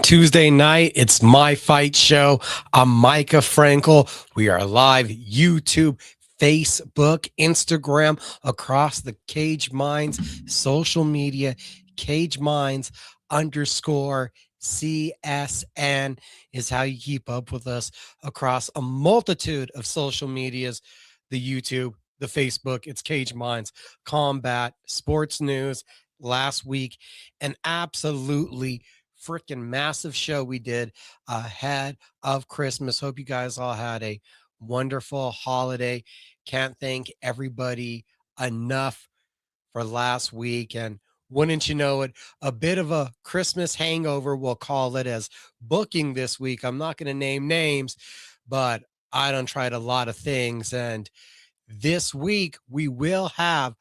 Tuesday night. It's my fight show. I'm Mika Frankel. We are live YouTube, Facebook, Instagram, across the Cage Minds social media. Cage Minds underscore CSN is how you keep up with us across a multitude of social medias. The YouTube, the Facebook, it's Cage Minds, Combat, Sports News. Last week, an absolutely freaking massive show we did ahead of Christmas. Hope you guys all had a wonderful holiday. Can't thank everybody enough for last week. And wouldn't you know it, a bit of a Christmas hangover, we'll call it, as booking this week. I'm not going to name names, but I done tried a lot of things. And this week we will have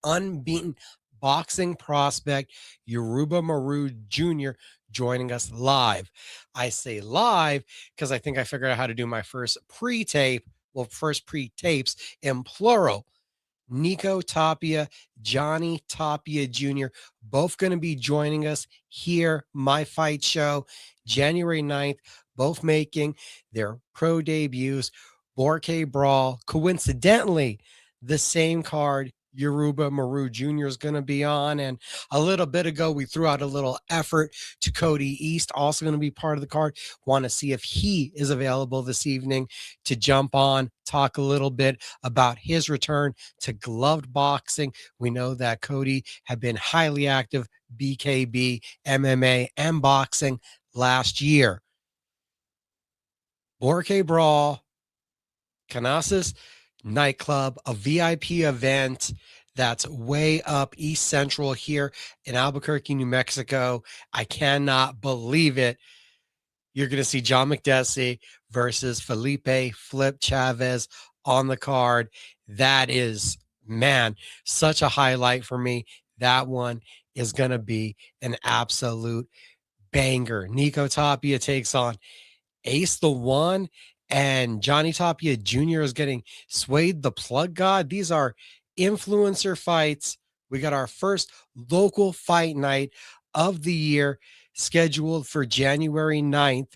unbeaten boxing prospect Yoruba Morue Jr. joining us live. I say live because I think I figured out how to do my first pre-tapes in plural. Nico Tapia, Johnny Tapia Jr., both going to be joining us here, My Fight Show, January 9th, both making their pro debuts. Borke Brawl, coincidentally, the same card Yoruba Morue Jr. is going to be on. And a little bit ago, we threw out a little effort to Cody East, also going to be part of the card. Want to see if he is available this evening to jump on, talk a little bit about his return to gloved boxing. We know that Cody had been highly active, BKB, MMA, and boxing last year. Borke Brawl, Canasas nightclub, a VIP event that's way up East Central here in Albuquerque, New Mexico. I cannot believe it. You're going to see John McDessie versus Felipe Flip Chavez on the card. That is, man, such a highlight for me. That one is going to be an absolute banger. Nico Tapia takes on Ace the One, and Johnny Tapia Jr. is getting Swayed the Plug God. These are influencer fights. We got our first local fight night of the year scheduled for January 9th.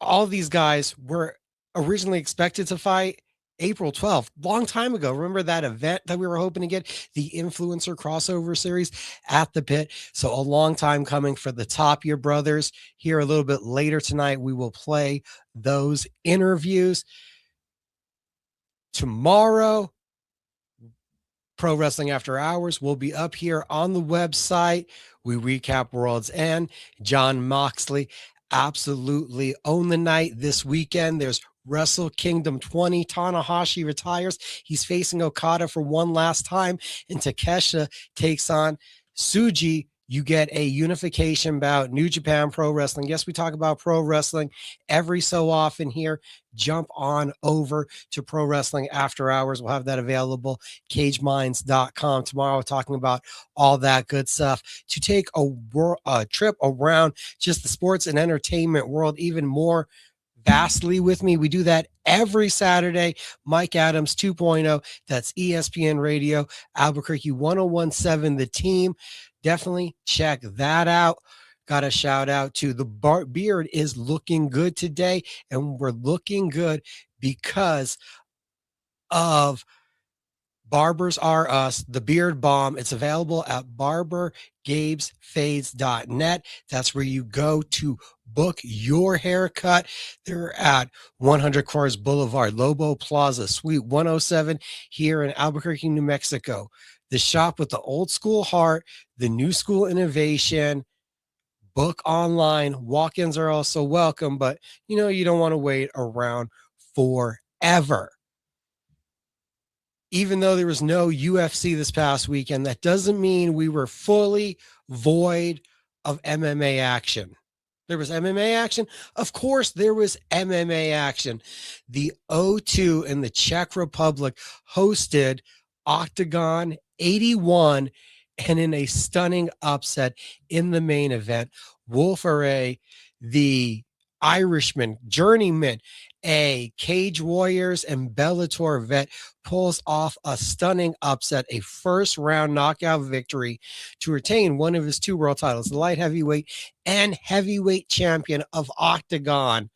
All these guys were originally expected to fight April 12th, long time ago. Remember that event that we were hoping to get, the influencer crossover series at the Pit? So a long time coming for the Tapia brothers. Here a little bit later tonight, we will play those interviews. Tomorrow, Pro Wrestling After Hours will be up here on the website. We recap World's End. John Moxley absolutely own the night this weekend. There's Wrestle Kingdom 20. Tanahashi retires. He's facing Okada for one last time, and Takeshita takes on Tsuji. You get a unification bout, New Japan Pro Wrestling. Yes, we talk about pro wrestling every so often here. Jump on over to Pro Wrestling After Hours. We'll have that available, cageminds.com. Tomorrow we're talking about all that good stuff to take a trip around just the sports and entertainment world even more vastly with me. We do that every Saturday. Mike Adams 2.0. That's ESPN Radio, Albuquerque 1017, The Team. Definitely check that out. Got a shout out to the beard is looking good today, and we're looking good because of Barbers Are Us, the Beard Balm. It's available at barbergabesfades.net. That's where you go to book your haircut. They're at 100 Coors Boulevard, Lobo Plaza, Suite 107 here in Albuquerque, New Mexico. The shop with the old school heart, the new school innovation. Book online. Walk-ins are also welcome, but you don't want to wait around forever. Even though there was no UFC this past weekend, that doesn't mean we were fully void of MMA action. There was MMA action. Of course, there was MMA action. The O2 in the Czech Republic hosted Octagon 81, and in a stunning upset in the main event, Wolf Array, the Irishman, journeyman, A Cage Warriors and Bellator vet pulls off a stunning upset, a first round knockout victory to retain one of his two world titles, the light heavyweight and heavyweight champion of Octagon.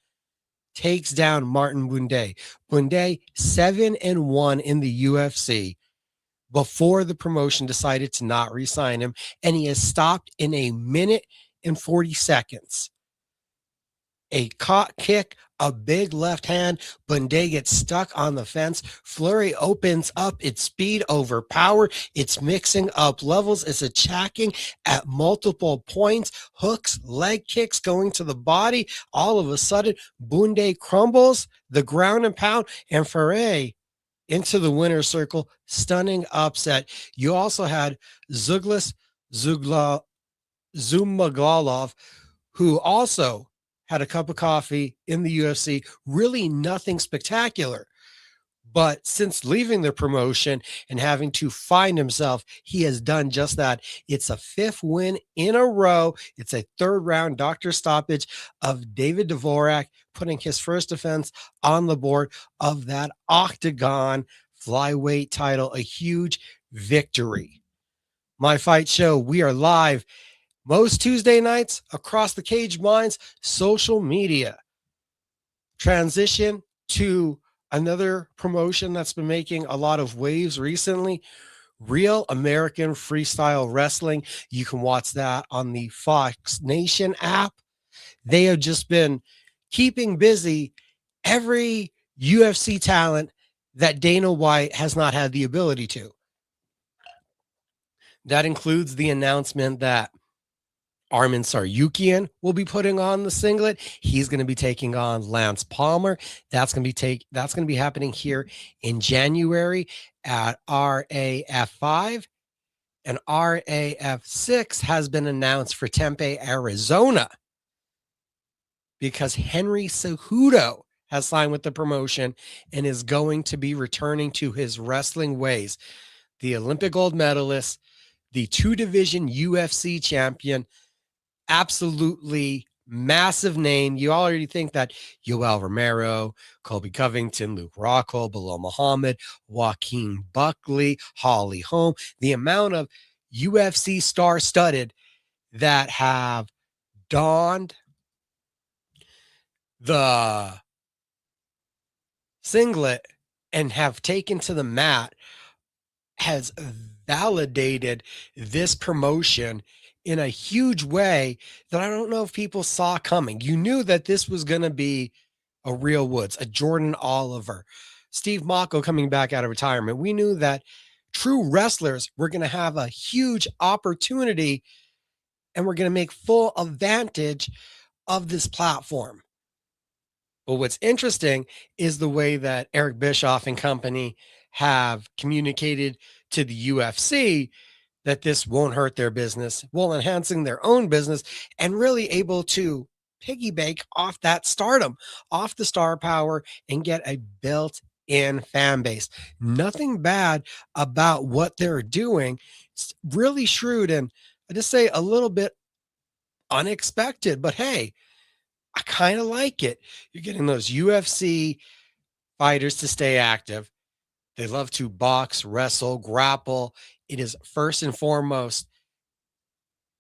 Takes down Martin Bunde. Bunde 7-1 in the UFC before the promotion decided to not re-sign him, and he has stopped in a minute and 40 seconds. A caught kick, a big left hand. Bunde gets stuck on the fence. Fleury opens up its speed over power. It's mixing up levels. It's attacking at multiple points. Hooks, leg kicks going to the body. All of a sudden, Bunde crumbles, the ground and pound, and Fleury into the winner's circle. Stunning upset. You also had Zumaglalov, who also had a cup of coffee in the UFC. Really nothing spectacular. But since leaving the promotion and having to find himself, he has done just that. It's a 5th win in a row. It's a 3rd round doctor stoppage of David Dvorak, putting his first defense on the board of that Octagon flyweight title. A huge victory. My Fight Show, we are live most Tuesday nights across the Cage Minds social media. Transition to another promotion that's been making a lot of waves recently, Real American Freestyle Wrestling. You can watch that on the Fox Nation app. They have just been keeping busy every UFC talent that Dana White has not had the ability to. That includes the announcement that Armin Saryukian will be putting on the singlet. He's going to be taking on Lance Palmer. That's going to be happening here in January at RAF5, and RAF6 has been announced for Tempe, Arizona, because Henry Cejudo has signed with the promotion and is going to be returning to his wrestling ways. The Olympic gold medalist, the 2-division UFC champion, absolutely massive name. You already think that Yoel Romero, Colby Covington, Luke Rockhold, Bilal Muhammad, Joaquin Buckley, Holly Holm, the amount of UFC star-studded that have donned the singlet and have taken to the mat has validated this promotion in a huge way that I don't know if people saw coming. You knew that this was going to be a Real Woods, a Jordan Oliver, Steve Mako coming back out of retirement. We knew that true wrestlers were going to have a huge opportunity and we're going to make full advantage of this platform. But what's interesting is the way that Eric Bischoff and company have communicated to the UFC that this won't hurt their business, while enhancing their own business and really able to piggyback off that stardom, off the star power, and get a built-in fan base. Nothing bad about what they're doing. It's really shrewd and I just say a little bit unexpected, but hey, I kind of like it. You're getting those UFC fighters to stay active. They love to box, wrestle, grapple. It is first and foremost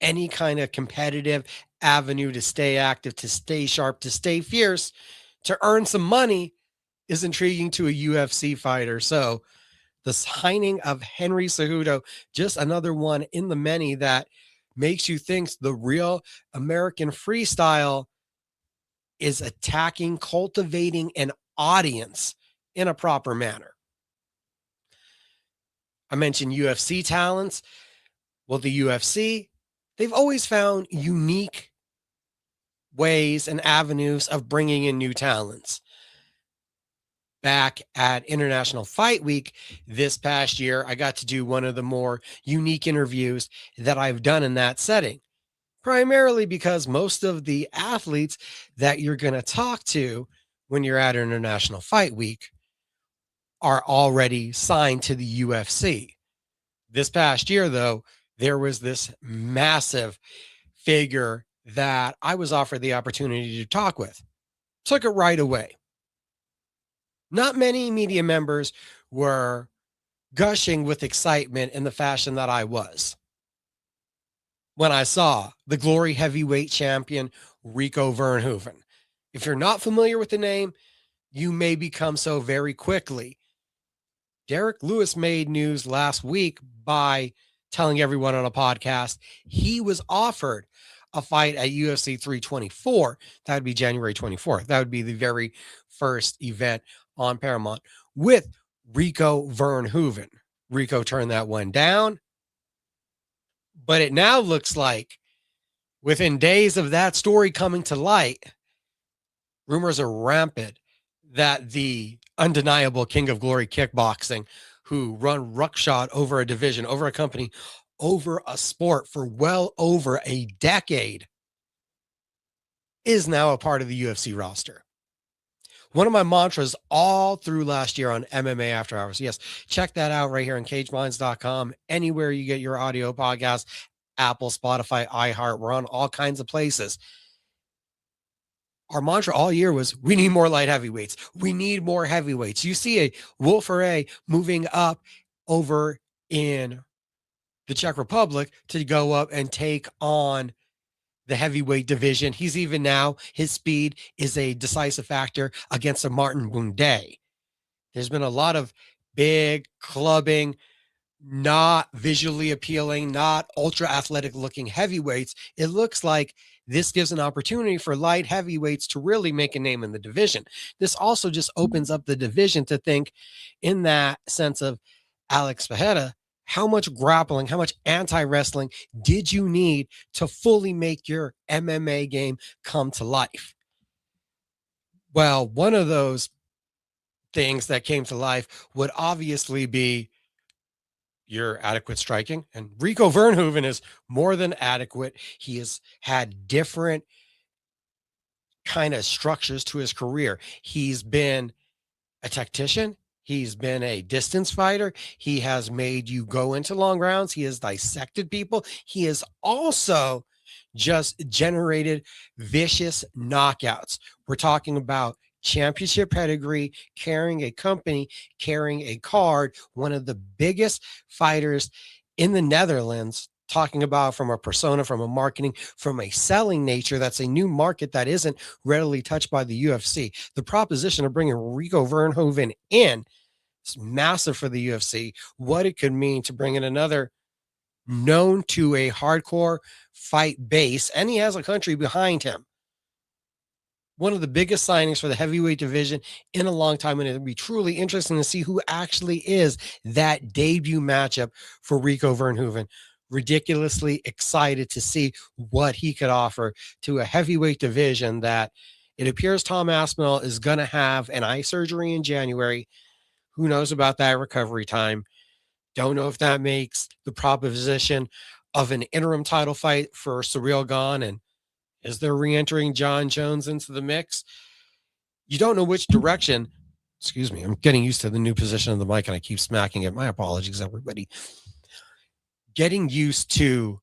any kind of competitive avenue to stay active, to stay sharp, to stay fierce, to earn some money is intriguing to a UFC fighter. So the signing of Henry Cejudo, just another one in the many that makes you think the Real American Freestyle is attacking, cultivating an audience in a proper manner. I mentioned UFC talents. Well, the UFC, they've always found unique ways and avenues of bringing in new talents. Back at International Fight Week this past year, I got to do one of the more unique interviews that I've done in that setting, primarily because most of the athletes that you're going to talk to when you're at International Fight Week are already signed to the UFC. This past year, though, there was this massive figure that I was offered the opportunity to talk with. Took it right away. Not many media members were gushing with excitement in the fashion that I was when I saw the Glory Heavyweight Champion, Rico Verhoeven. If you're not familiar with the name, you may become so very quickly. Derek Lewis made news last week by telling everyone on a podcast he was offered a fight at UFC 324. That would be January 24th. That would be the very first event on Paramount with Rico Verhoeven. Rico turned that one down. But it now looks like within days of that story coming to light, rumors are rampant that the undeniable King of Glory Kickboxing, who run ruckshot over a division, over a company, over a sport for well over a decade, is now a part of the UFC roster. One of my mantras all through last year on MMA After Hours. Yes, check that out right here on cageminds.com. Anywhere you get your audio podcast, Apple, Spotify, iHeart. We're on all kinds of places. Our mantra all year was we need more light heavyweights. We need more heavyweights. You see a Wolf Array moving up over in the Czech Republic to go up and take on the heavyweight division. He's even now, his speed is a decisive factor against a Martin Bunde. There's been a lot of big clubbing, not visually appealing, not ultra athletic looking heavyweights. It looks like this gives an opportunity for light heavyweights to really make a name in the division. This also just opens up the division to think in that sense of Alex Pereira, how much grappling, how much anti-wrestling did you need to fully make your MMA game come to life? Well, one of those things that came to life would obviously be your adequate striking. And Rico Verhoeven is more than adequate. He has had different kind of structures to his career. He's been a tactician. He's been a distance fighter. He has made you go into long rounds. He has dissected people. He has also just generated vicious knockouts. We're talking about championship pedigree, carrying a company, carrying a card, one of the biggest fighters in the Netherlands, talking about from a persona, from a marketing, from a selling nature. That's a new market that isn't readily touched by the UFC. The proposition of bringing Rico Verhoeven in is massive for the UFC. What it could mean to bring in another known to a hardcore fight base, and he has a country behind him. One of the biggest signings for the heavyweight division in a long time, and it'll be truly interesting to see who actually is that debut matchup for Rico Verhoeven. Ridiculously excited to see what he could offer to a heavyweight division that it appears Tom Aspinall is going to have an eye surgery in January. Who knows about that recovery time? Don't know if that makes the proposition of an interim title fight for Surreal gone, and is there re-entering John Jones into the mix? You don't know which direction. Excuse me, I'm getting used to the new position of the mic and I keep smacking it. My apologies, everybody. Getting used to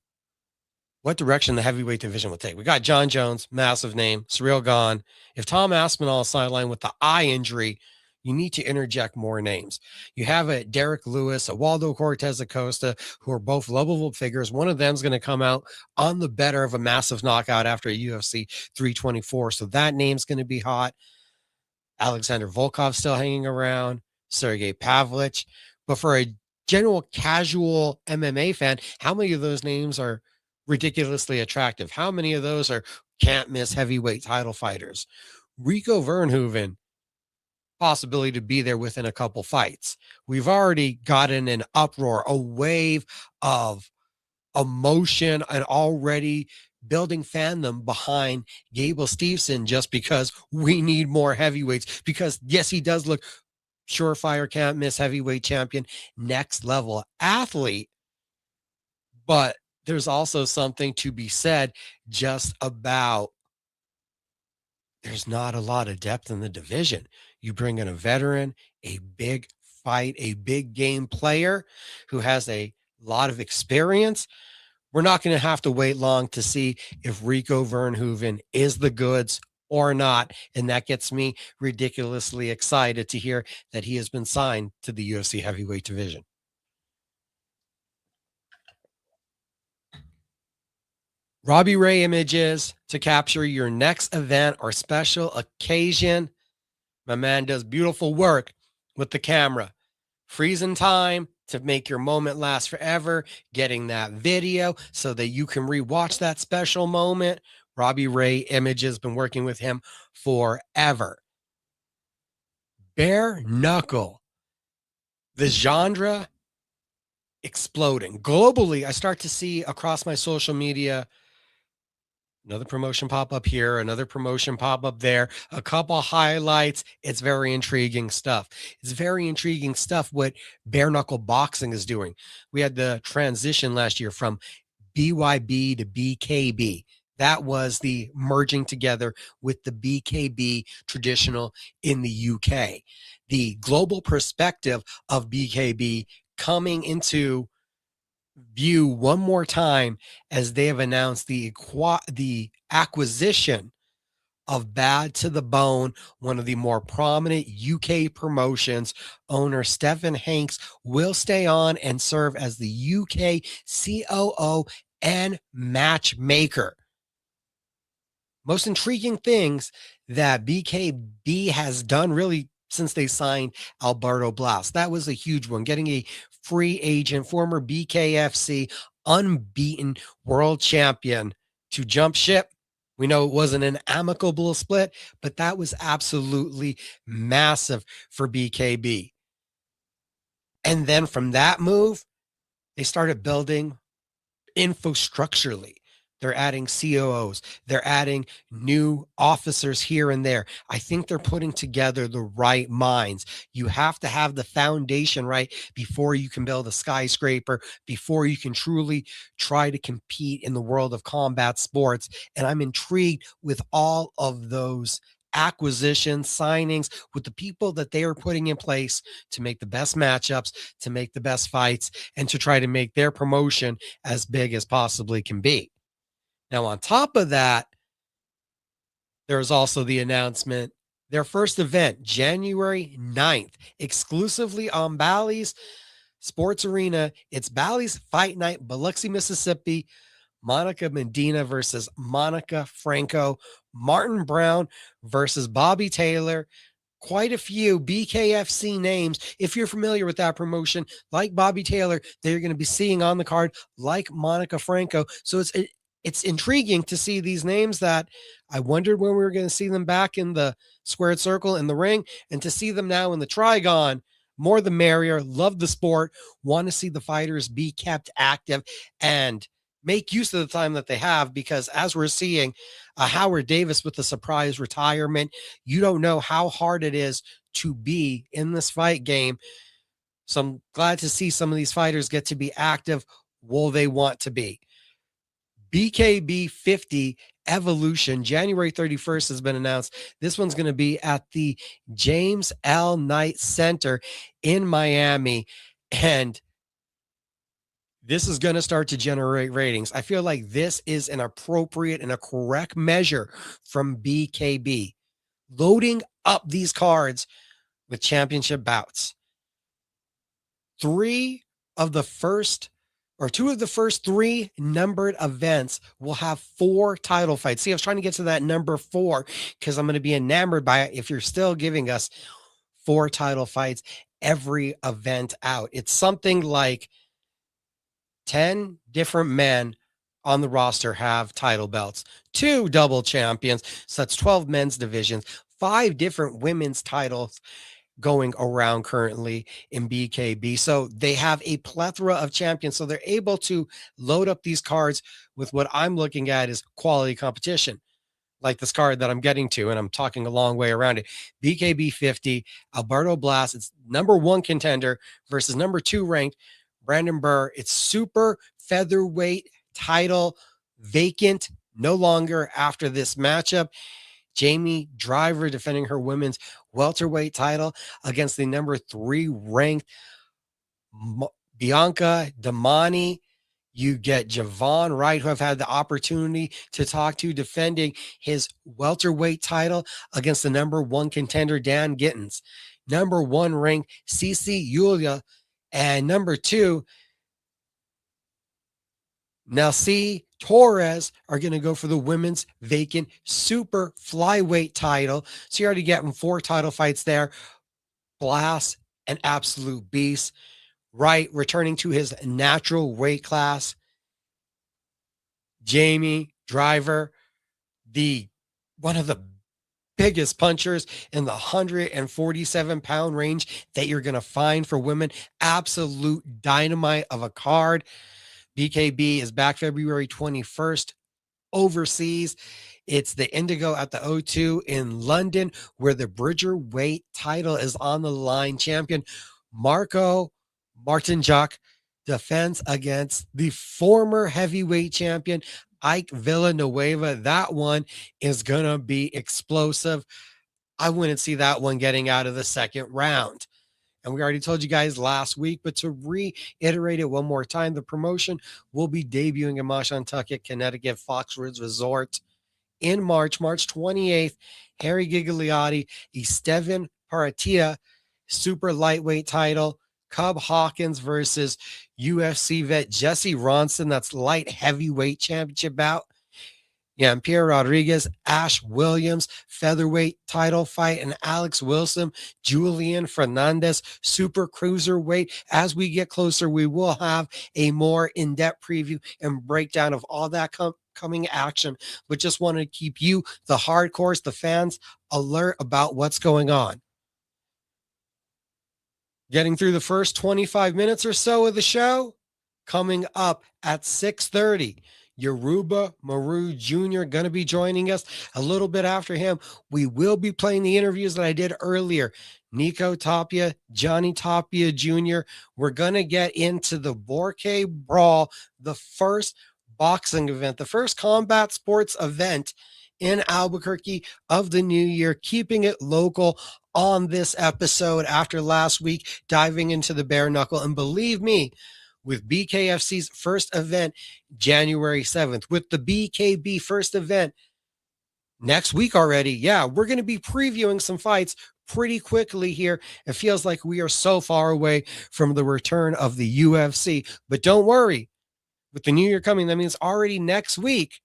what direction the heavyweight division will take. We got John Jones, massive name, Surreal gone. If Tom Aspinall is sidelined with the eye injury, you need to interject more names. You have a Derek Lewis, a Waldo Cortez Acosta, who are both lovable figures. One of them is going to come out on the better of a massive knockout after a UFC 324. So that name's going to be hot. Alexander Volkov still hanging around, Sergey Pavlich. But for a general casual MMA fan, how many of those names are ridiculously attractive? How many of those are can't miss heavyweight title fighters? Rico Verhoeven, possibility to be there within a couple fights. We've already gotten an uproar, a wave of emotion, and already building fandom behind Gable Steveson just because we need more heavyweights. Because yes, he does look surefire, can't miss heavyweight champion, next level athlete. But there's also something to be said just about there's not a lot of depth in the division. You bring in a veteran, a big fight, a big game player who has a lot of experience. We're not going to have to wait long to see if Rico Verhoeven is the goods or not. And that gets me ridiculously excited to hear that he has been signed to the UFC heavyweight division. Robbie Ray images to capture your next event or special occasion. My man does beautiful work with the camera. Freezing time to make your moment last forever, getting that video so that you can rewatch that special moment. Robbie Ray Images been working with him forever. Bare knuckle, the genre exploding globally. I start to see across my social media another promotion pop up here, another promotion pop up there, a couple highlights. It's very intriguing stuff. It's very intriguing stuff what bare knuckle boxing is doing. We had the transition last year from BYB to BKB. That was the merging together with the BKB traditional in the UK. The global perspective of BKB coming into view one more time as they have announced the acquisition of Bad to the Bone, one of the more prominent UK promotions. Owner Stephen Hanks will stay on and serve as the UK COO and matchmaker. Most intriguing things that BKB has done really since they signed Alberto Blas. That was a huge one, getting a free agent, former BKFC unbeaten world champion to jump ship. We know it wasn't an amicable split, but that was absolutely massive for BKB. And then from that move, they started building infrastructurally. They're adding COOs. They're adding new officers here and there. I think they're putting together the right minds. You have to have the foundation right before you can build a skyscraper, before you can truly try to compete in the world of combat sports. And I'm intrigued with all of those acquisitions, signings, with the people that they are putting in place to make the best matchups, to make the best fights, and to try to make their promotion as big as possibly can be. Now, on top of that, there's also the announcement, their first event, January 9th, exclusively on Bally's Sports Arena. It's Bally's Fight Night, Biloxi, Mississippi. Monica Medina versus Monica Franco. Martin Brown versus Bobby Taylor. Quite a few BKFC names. If you're familiar with that promotion, like Bobby Taylor, they're going to be seeing on the card, like Monica Franco. So it's intriguing to see these names that I wondered when we were going to see them back in the squared circle in the ring, and to see them now in the trigon. More the merrier. Love the sport. Want to see the fighters be kept active and make use of the time that they have, because as we're seeing Howard Davis with the surprise retirement, you don't know how hard it is to be in this fight game. So I'm glad to see some of these fighters get to be active. Will they want to be? BKB 50 Evolution, January 31st has been announced. This one's going to be at the James L. Knight Center in Miami. And this is going to start to generate ratings. I feel like this is an appropriate and a correct measure from BKB, loading up these cards with championship bouts. Two of the first three numbered events will have 4 title fights. See, I was trying to get to that number 4 because I'm going to be enamored by it if you're still giving us 4 title fights every event out. It's something like 10 different men on the roster have title belts, 2 double champions. So that's 12 men's divisions, 5 different women's titles going around currently in BKB. So they have a plethora of champions. So they're able to load up these cards with what I'm looking at is quality competition, like this card that I'm getting to, and I'm talking a long way around it. BKB 50, Alberto Blas, it's number 1 contender versus number 2 ranked Brandon Burr. It's super featherweight title vacant, no longer after this matchup. Jamie Driver defending her women's welterweight title against the number 3 ranked Bianca Damani. You get Javon Wright, who I've had the opportunity to talk to, defending his welterweight title against the number one contender, Dan Gittins. Number one ranked Cici Yulia, and number two, Nelsie Torres, are going to go for the women's vacant super flyweight title. So you're already getting 4 title fights there. Blast, an absolute beast. Wright returning to his natural weight class. Jamie Driver, one of the biggest punchers in the 147-pound range that you're going to find for women. Absolute dynamite of a card. BKB is back February 21st overseas. It's the Indigo at the O2 in London, where the Bridger weight title is on the line. Champion Marco Martinjuk defends against the former heavyweight champion Ike Villanueva. That one is going to be explosive. I wouldn't see that one getting out of the second round. And we already told you guys last week, but to reiterate it one more time, the promotion will be debuting in Mashantucket, Connecticut, Foxwoods Resort in March 28th. Harry Gigliotti, Estevan Paratia, super lightweight title. Cub Hawkins versus UFC vet Jesse Ronson. That's light heavyweight championship bout. Yeah, and Pierre Rodriguez, Ash Williams, featherweight title fight, and Alex Wilson, Julian Fernandez, super cruiserweight. As we get closer, we will have a more in-depth preview and breakdown of all that coming action, but just wanted to keep you, the hardcores, the fans, alert about what's going on. Getting through the first 25 minutes or so of the show, coming up at 6:30. Yoruba Morue Jr. going to be joining us a little bit after him. We will be playing the interviews that I did earlier. Nico Tapia, Johnny Tapia Jr. We're going to get into the Borke Brawl, the first boxing event, the first combat sports event in Albuquerque of the new year, keeping it local on this episode after last week, diving into the bare knuckle. And believe me, with BKFC's first event, January 7th, with the BKB first event next week already. Yeah, we're going to be previewing some fights pretty quickly here. It feels like we are so far away from the return of the UFC. But don't worry, with the new year coming, that means already next week,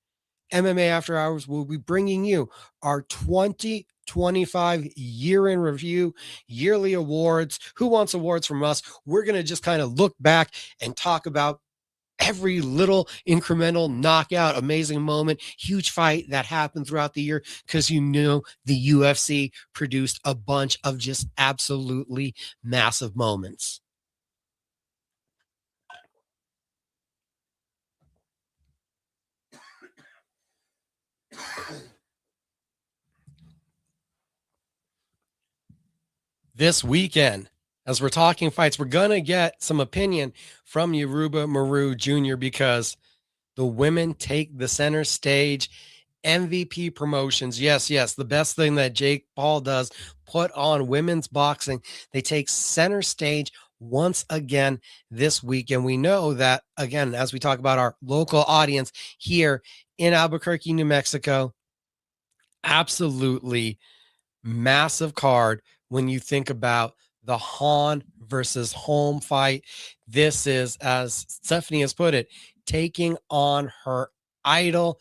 MMA After Hours will be bringing you our 2025 year in review, yearly awards. Who wants awards from us? We're going to just kind of look back and talk about every little incremental knockout, amazing moment, huge fight that happened throughout the year, because you know the UFC produced a bunch of just absolutely massive moments. This weekend, as we're talking fights, we're going to get some opinion from Yoruba Morue Jr. because the women take the center stage. MVP promotions. Yes, the best thing that Jake Paul does, put on women's boxing. They take center stage once again this week. And we know that, again, as we talk about our local audience here in Albuquerque, New Mexico, absolutely massive card when you think about the Han versus home fight. This is, as Stephanie has put it, taking on her idol.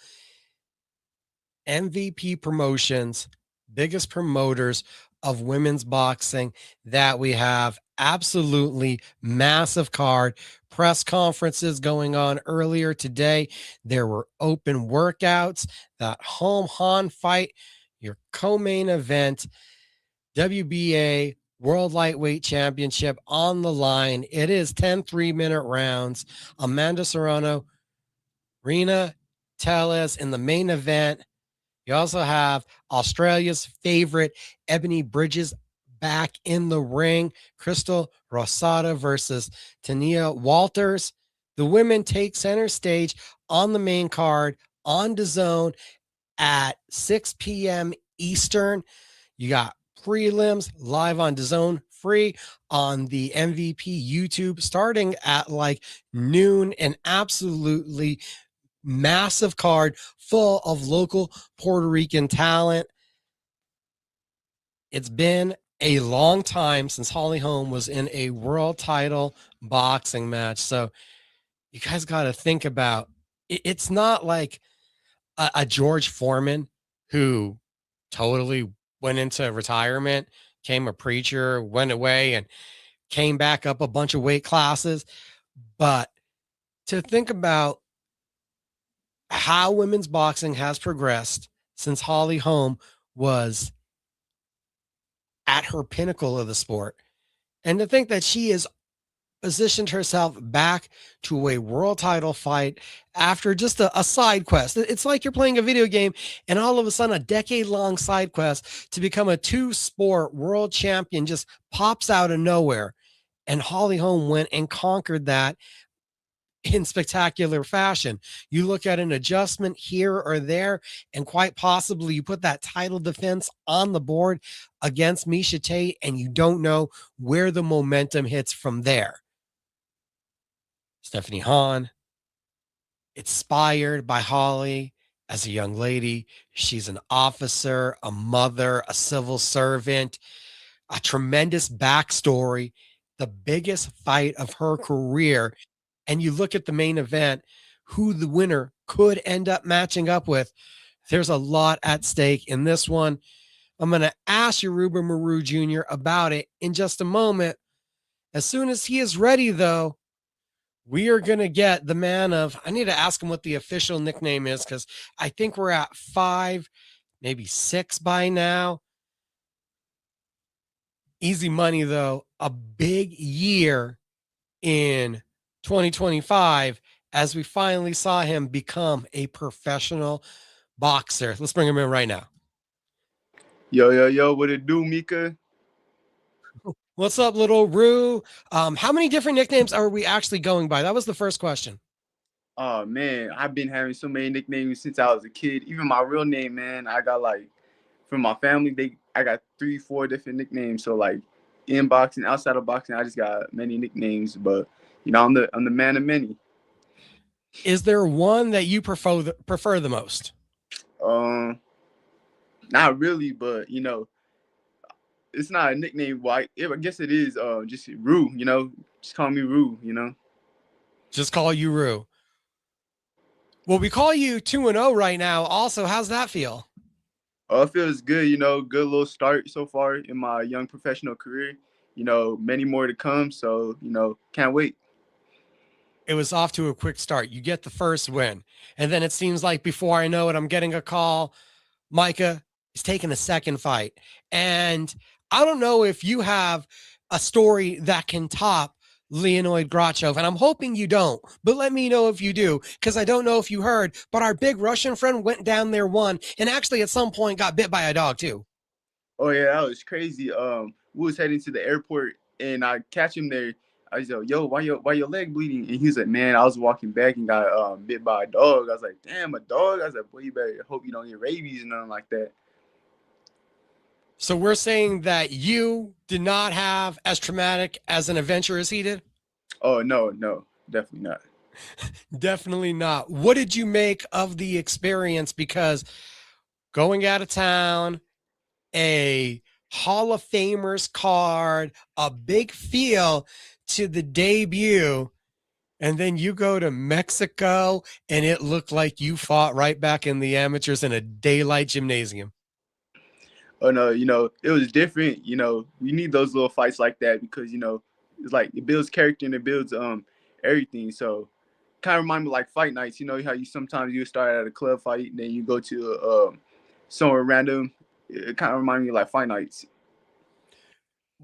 MVP promotions, biggest promoters of women's boxing that we have. Absolutely massive card. Press conferences going on earlier today. There were open workouts. That home Han fight, your co-main event, WBA World Lightweight Championship on the line. It is 10 3-minute rounds. Amanda Serrano, Rena Tellez in the main event. You also have Australia's favorite Ebony Bridges back in the ring. Crystal Rosada versus Tania Walters. The women take center stage on the main card on DAZN at 6 p.m. Eastern. You got prelims live on DAZN free on the MVP YouTube starting at like noon. An absolutely massive card full of local Puerto Rican talent. It's been a long time since Holly Holm was in a world title boxing match. So you guys got to think about it's not like a George Foreman who totally went into retirement, came a preacher, went away, and came back up a bunch of weight classes. But to think about how women's boxing has progressed since Holly Holm was at her pinnacle of the sport, and to think that she has positioned herself back to a world title fight after just a side quest. It's like you're playing a video game and all of a sudden a decade long side quest to become a two sport world champion just pops out of nowhere. And Holly Holm went and conquered that in spectacular fashion. You look at an adjustment here or there, and quite possibly you put that title defense on the board against Misha Tate, and you don't know where the momentum hits from there. Stephanie Hahn, inspired by Holly as a young lady. She's an officer, a mother, a civil servant, a tremendous backstory, the biggest fight of her career. And you look at the main event, who the winner could end up matching up with. There's a lot at stake in this one. I'm going to ask Yoruba Morue Jr. about it in just a moment. As soon as he is ready, though, we are going to get the man of, I need to ask him what the official nickname is because I think we're at 5, maybe 6 by now. Easy money, though, a big year in 2025 as we finally saw him become a professional boxer. Let's bring him in right now. Yo, what it do, Mika? What's up, little Rue? How many different nicknames are we actually going by? That was the first question. Oh man, I've been having so many nicknames since I was a kid. Even my real name, man, I got like from my family, I got 3, 4 different nicknames. So like in boxing, outside of boxing, I just got many nicknames. But I'm the man of many. Is there one that you prefer the most? Um, Not really, but it's not a nickname. Well, I guess it is. Just Rue. Just call me Rue. Just call you Rue. Well, we call you 2-0 right now. Also, how's that feel? It feels good. Good little start so far in my young professional career. Many more to come. So can't wait. It was off to a quick start. You get the first win. And then it seems like before I know it, I'm getting a call. Micah is taking a second fight. And I don't know if you have a story that can top Leonid Grachov, and I'm hoping you don't, but let me know if you do, because I don't know if you heard, but our big Russian friend went down there one, and actually at some point got bit by a dog too. Oh yeah, that was crazy. We was heading to the airport and I catch him there. I was like, "Yo, why your leg bleeding?" And he was like, "Man, I was walking back and got bit by a dog." I was like, "Damn, a dog!" I was like, "Boy, you better hope you don't get rabies and nothing like that." So we're saying that you did not have as traumatic as an adventure as he did? Oh no, definitely not. Definitely not. What did you make of the experience? Because going out of town, a Hall of Famers card, a big feel to the debut, and then you go to Mexico and it looked like you fought right back in the amateurs in a daylight gymnasium. Oh no, it was different. We need those little fights like that because it's like it builds character and it builds everything. So kind of remind me like fight nights. You know how you sometimes you start at a club fight and then you go to somewhere random. It kind of remind me like fight nights.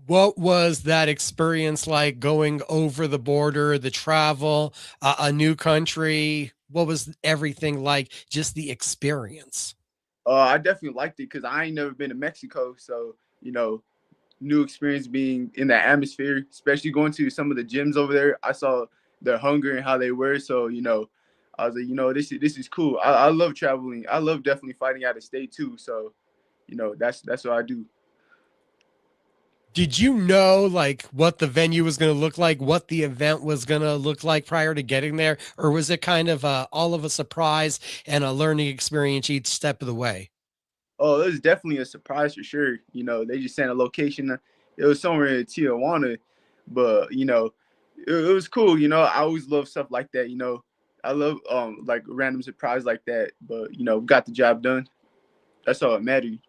What was that experience like going over the border, the travel, a new country? What was everything like? Just the experience. I definitely liked it because I ain't never been to Mexico, so new experience being in that atmosphere, especially going to some of the gyms over there. I saw their hunger and how they were, so I was like, this is cool. I love traveling. I love definitely fighting out of state too. So that's what I do. Did you know like what the venue was going to look like, what the event was going to look like prior to getting there? Or was it kind of all of a surprise and a learning experience each step of the way? Oh, it was definitely a surprise for sure. You know, they just sent a location. It was somewhere in Tijuana, but you know, it was cool. You know, I always love stuff like that. You know, I love like a random surprise like that. But you know, got the job done. That's all that mattered.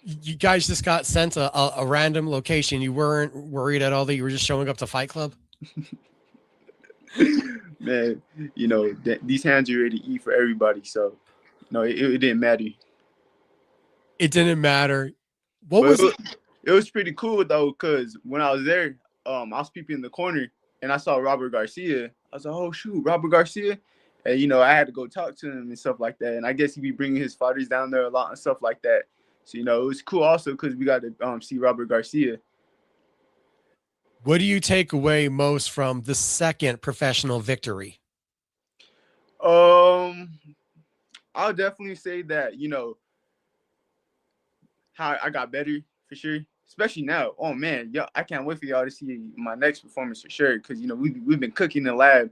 You guys just got sent a random location. You weren't worried at all that you were just showing up to Fight Club? Man, you know, these hands are ready to eat for everybody. So, no, it didn't matter. It didn't matter. What But was it was pretty cool though, because when I was there, I was peeping in the corner and I saw Robert Garcia. I was like, oh shoot, Robert Garcia. And you know, I had to go talk to him and stuff like that. And I guess he'd be bringing his fighters down there a lot and stuff like that. So you know, it was cool also because we got to see Robert Garcia. what do you take away most from the second professional victory? Um, I'll definitely say that you know how I got better for sure. Especially now. Oh man, yo, I can't wait for y'all to see my next performance for sure. Because you know we've been cooking in the lab.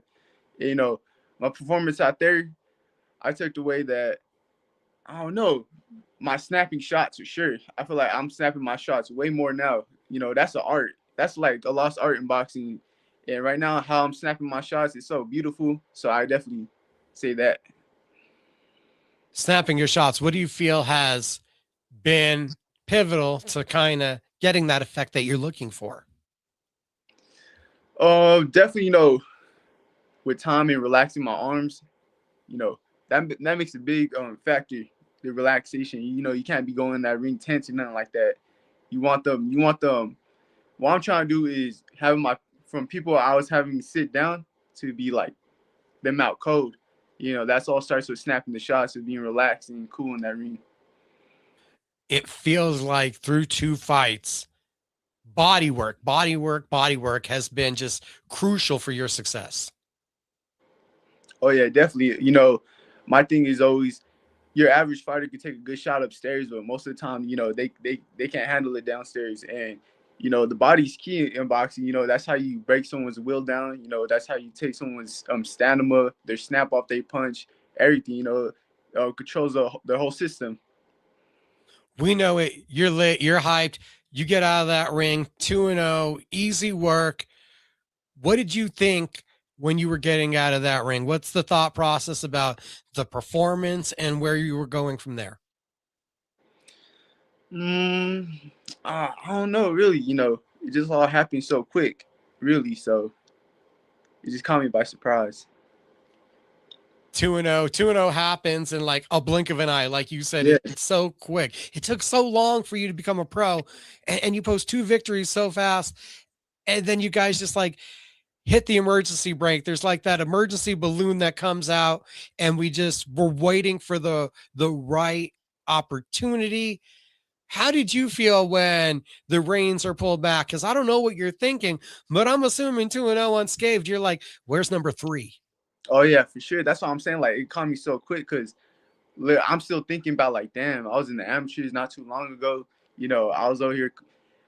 You know, my performance out there, I took away that I don't know my snapping shots for sure. I feel like I'm snapping my shots way more now. You know, that's an art. That's like a lost art in boxing. And right now, how I'm snapping my shots is so beautiful. So I definitely say that. Snapping your shots, what do you feel has been pivotal to kind of getting that effect that you're looking for? Definitely, you know, with time and relaxing my arms, you know, that makes a big factor. The relaxation. You know, you can't be going in that ring tense or nothing like that. You want them. What I'm trying to do is having my from people I was having sit down to be like them out cold. You know, that's all starts with snapping the shots of being relaxed and cool in that ring. It feels like through two fights, body work has been just crucial for your success. Oh yeah, definitely. You know, my thing is always your average fighter can take a good shot upstairs, but most of the time, you know, they can't handle it downstairs. And you know, the body's key in boxing. You know, that's how you break someone's will down. You know, that's how you take someone's stamina, their snap off, they punch, everything. You know, controls the whole system. We know it. You're lit. You're hyped. You get out of that ring 2-0, easy work. What did you think when you were getting out of that ring? What's the thought process about the performance and where you were going from there? Mm, I don't know, really. You know, it just all happened so quick, really. So it just caught me by surprise. 2-0, 2-0 happens in like a blink of an eye. Like you said, Yeah. it's so quick. It took so long for you to become a pro, and you post two victories so fast. And then you guys just like hit the emergency brake. There's like that emergency balloon that comes out, and we're waiting for the right opportunity. How did you feel when the reins are pulled back? Because I don't know what you're thinking, but I'm assuming 2-0 unscathed. You're like, where's number three? Oh yeah, for sure. That's what I'm saying. Like it caught me so quick because I'm still thinking about like, damn, I was in the amateurs not too long ago. You know, I was over here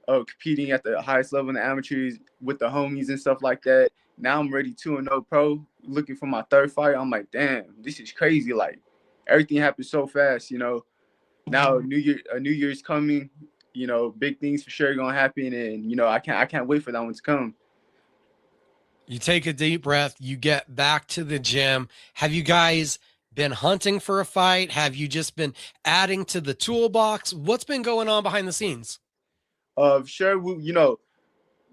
competing at the highest level in the amateurs with the homies and stuff like that. Now I'm ready 2-0 pro, looking for my third fight. I'm like, damn, this is crazy. Like everything happened so fast. You know, now New Year's coming. You know, big things for sure gonna happen, and you know, I can't wait for that one to come. You take a deep breath, you get back to the gym. Have you guys been hunting for a fight? Have you just been adding to the toolbox? What's been going on behind the scenes? Sure, you know,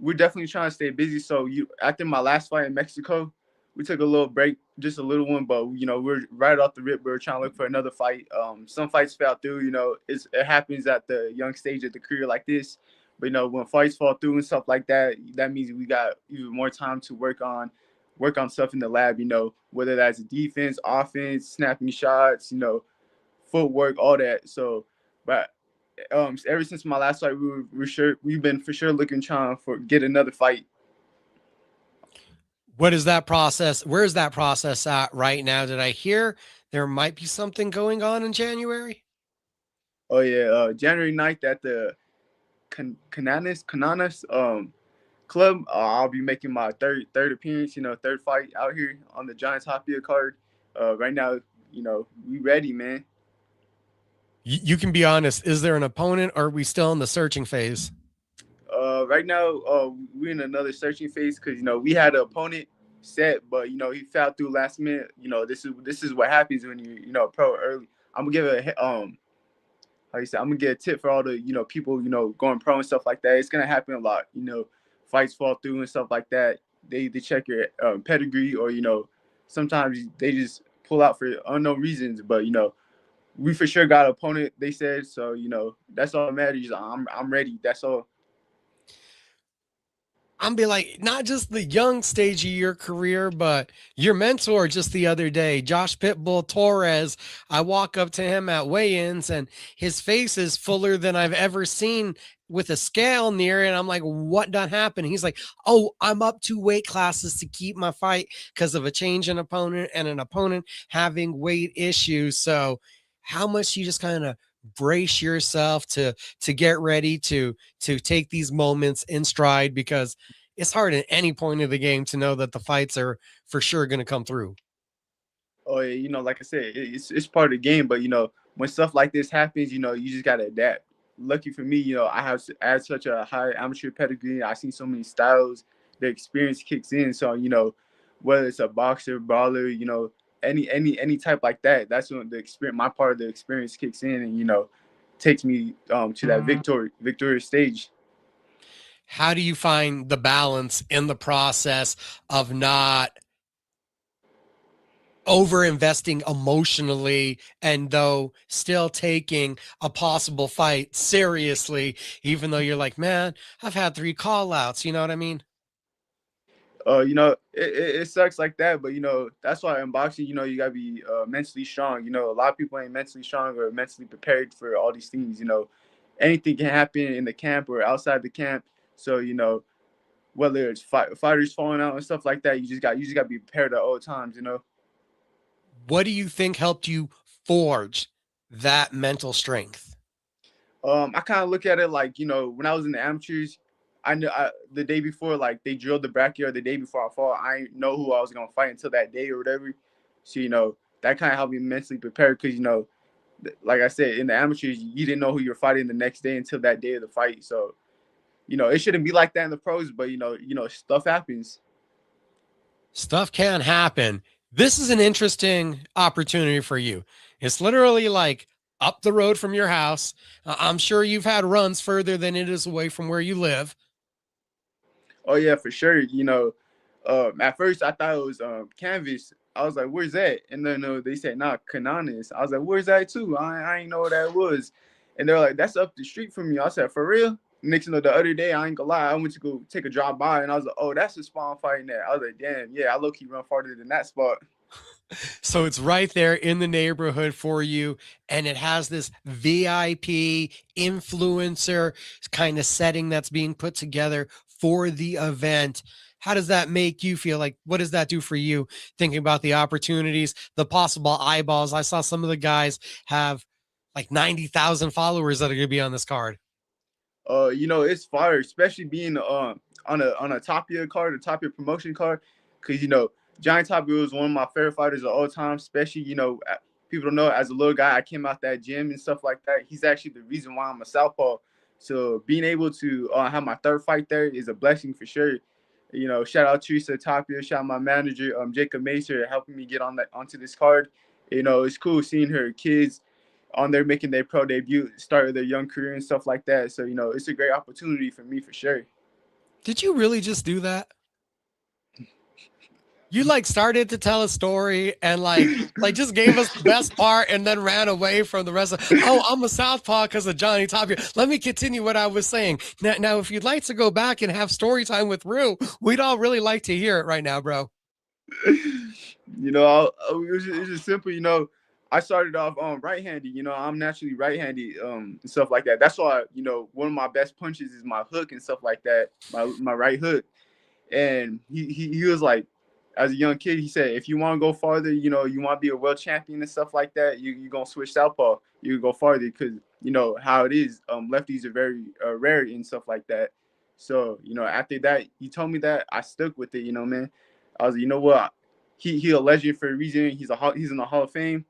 we're definitely trying to stay busy. So after my last fight in Mexico, we took a little break, just a little one, but you know, we're right off the rip. We're trying to look for another fight. Some fights fell through. You know, it happens at the young stage of the career like this. But you know, when fights fall through and stuff like that, that means we got even more time to work on stuff in the lab. You know, whether that's defense, offense, snapping shots, you know, footwork, all that. So, but ever since my last fight, we've been for sure looking trying for get another fight. What is that process? Where is that process at right now? Did I hear there might be something going on in January? Oh yeah, January 9th at the Cananas club. I'll be making my third appearance, third fight out here on the Giants Hopia card. Right now, we ready, man. You can be honest. Is there an opponent, or are we still in the searching phase? Right now, we're in another searching phase because we had an opponent set, but he fell through last minute. This is what happens when you pro early. I'm gonna give how you say, I'm gonna get a tip for all the people going pro and stuff like that. It's gonna happen a lot. Fights fall through and stuff like that. They check your pedigree, or sometimes they just pull out for unknown reasons. But we for sure got an opponent. They said so. That's all that matters. I'm ready. That's all. I'm be like, not just the young stage of your career, but your mentor just the other day, Josh Pitbull Torres. I walk up to him at weigh-ins and his face is fuller than I've ever seen with a scale near it. I'm like, what done happened? He's like, oh, I'm up 2 weight classes to keep my fight because of a change in opponent and an opponent having weight issues. So how much you just kind of brace yourself to get ready to take these moments in stride, because it's hard at any point of the game to know that the fights are for sure going to come through. Oh yeah, like I said, it's part of the game. But when stuff like this happens, you just gotta adapt. Lucky for me, I have had such a high amateur pedigree. I've seen so many styles. The experience kicks in. So whether it's a boxer, brawler, any type like that, that's when the experience, my part of the experience kicks in, and takes me to that victorious stage. How do you find the balance in the process of not over investing emotionally and though still taking a possible fight seriously, even though you're like, man, I've had 3 call outs, you know what I mean? It sucks like that, but that's why in boxing, you gotta be mentally strong. A lot of people ain't mentally strong or mentally prepared for all these things. Anything can happen in the camp or outside the camp. So whether it's fighters falling out and stuff like that, you just got to be prepared at all times. What do you think helped you forge that mental strength? I kind of look at it like when I was in the amateurs, I know the day before, like they drilled the bracket, or the day before I fought, I didn't know who I was gonna fight until that day or whatever. So that kind of helped me mentally prepare because like I said, in the amateurs, you didn't know who you're fighting the next day until that day of the fight. So it shouldn't be like that in the pros, but stuff happens. Stuff can happen. This is an interesting opportunity for you. It's literally like up the road from your house. I'm sure you've had runs further than it is away from where you live. Oh yeah, for sure. At first I thought it was Canvas. I was like, "Where's that?" And then they said, "Nah, Canonis." I was like, "Where's that too?" I ain't know what that was. And they're like, "That's up the street from me." I said, "For real?" Next, the other day, I ain't gonna lie, I went to go take a drive by, and I was like, "Oh, that's the spawn fighting there." I was like, "Damn, yeah, I low key run farther than that spot." So it's right there in the neighborhood for you. And it has this VIP influencer kind of setting that's being put together for the event. How does that make you feel? Like, what does that do for you? Thinking about the opportunities, the possible eyeballs. I saw some of the guys have like 90,000 followers that are going to be on this card. It's fire, especially being on a top tier card, a top tier promotion card, because Giant Tapia was one of my favorite fighters of all time. Especially people don't know, as a little guy, I came out that gym and stuff like that. He's actually the reason why I'm a southpaw. So being able to have my third fight there is a blessing for sure. Shout out Teresa Tapia, shout out my manager Jacob Macer helping me get onto this card. It's cool seeing her kids on there making their pro debut, started their young career and stuff like that. So it's a great opportunity for me for sure. Did you really just do that? You like started to tell a story and like just gave us the best part and then ran away from the rest of, oh, I'm a southpaw because of Johnny Tapia. Let me continue what I was saying. Now, if you'd like to go back and have story time with Rue, we'd all really like to hear it right now, bro. It's just simple. I started off right-handed. I'm naturally right-handed, and stuff like that. That's why one of my best punches is my hook and stuff like that. My right hook. And he was like, as a young kid, he said, if you want to go farther, you want to be a world champion and stuff like that, you gonna switch southpaw. you could go farther because you know how it is. Lefties are very rare and stuff like that. So you know, after that, he told me that I stuck with it. You know, man, I was, you know what, he a legend for a reason. He's in the Hall of Fame.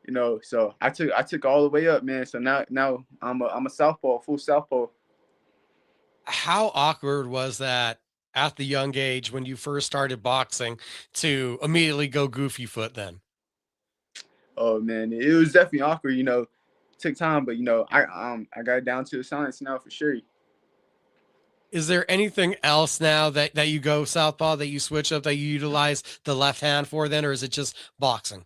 You know, so I took all the way up, man. So now I'm a southpaw, full southpaw. How awkward was that at the young age when you first started boxing to immediately go goofy foot then? Oh man, it was definitely awkward. You know, took time, but you know, I got it down to the science now for sure. Is there anything else now that you go southpaw that you switch up that you utilize the left hand for then, or is it just boxing?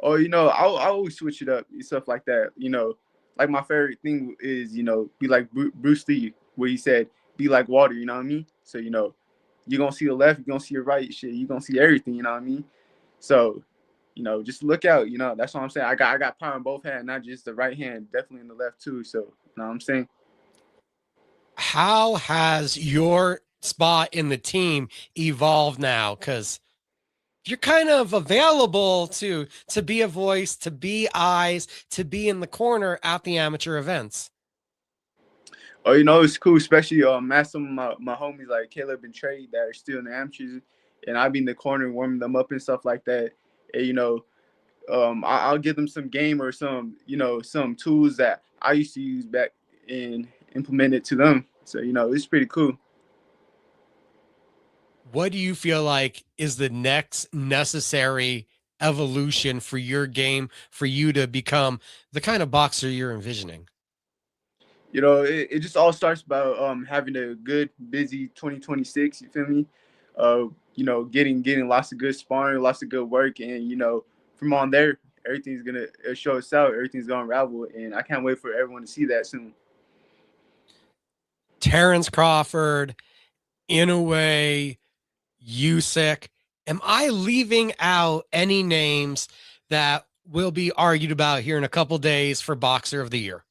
Oh, you know, I always switch it up and stuff like that. You know, like my favorite thing is, you know, be like Bruce Lee, where he said, "Be like water." You know what I mean? So you know, you're gonna see the left, you're gonna see the right, shit. You're gonna see everything. You know what I mean? So, you know, just look out. You know, that's what I'm saying. I got power in both hands, not just the right hand, definitely in the left too. So, you know what I'm saying? How has your spot in the team evolved now? Because you're kind of available to be a voice, to be eyes, to be in the corner at the amateur events. Oh, you know, it's cool, especially at some of my homies like Caleb and Trey that are still in the amateurs, and I be in the corner warming them up and stuff like that. And you know, I'll give them some game or some, you know, some tools that I used to use back and implement it to them. So you know, it's pretty cool. What do you feel like is the next necessary evolution for your game for you to become the kind of boxer you're envisioning? You know, it just all starts about having a good, busy 2026. You feel me? You know, getting lots of good sparring, lots of good work, and you know, from on there, everything's gonna show itself. Everything's gonna unravel, and I can't wait for everyone to see that soon. Terrence Crawford, Inoue, Usyk. Am I leaving out any names that will be argued about here in a couple days for Boxer of the Year?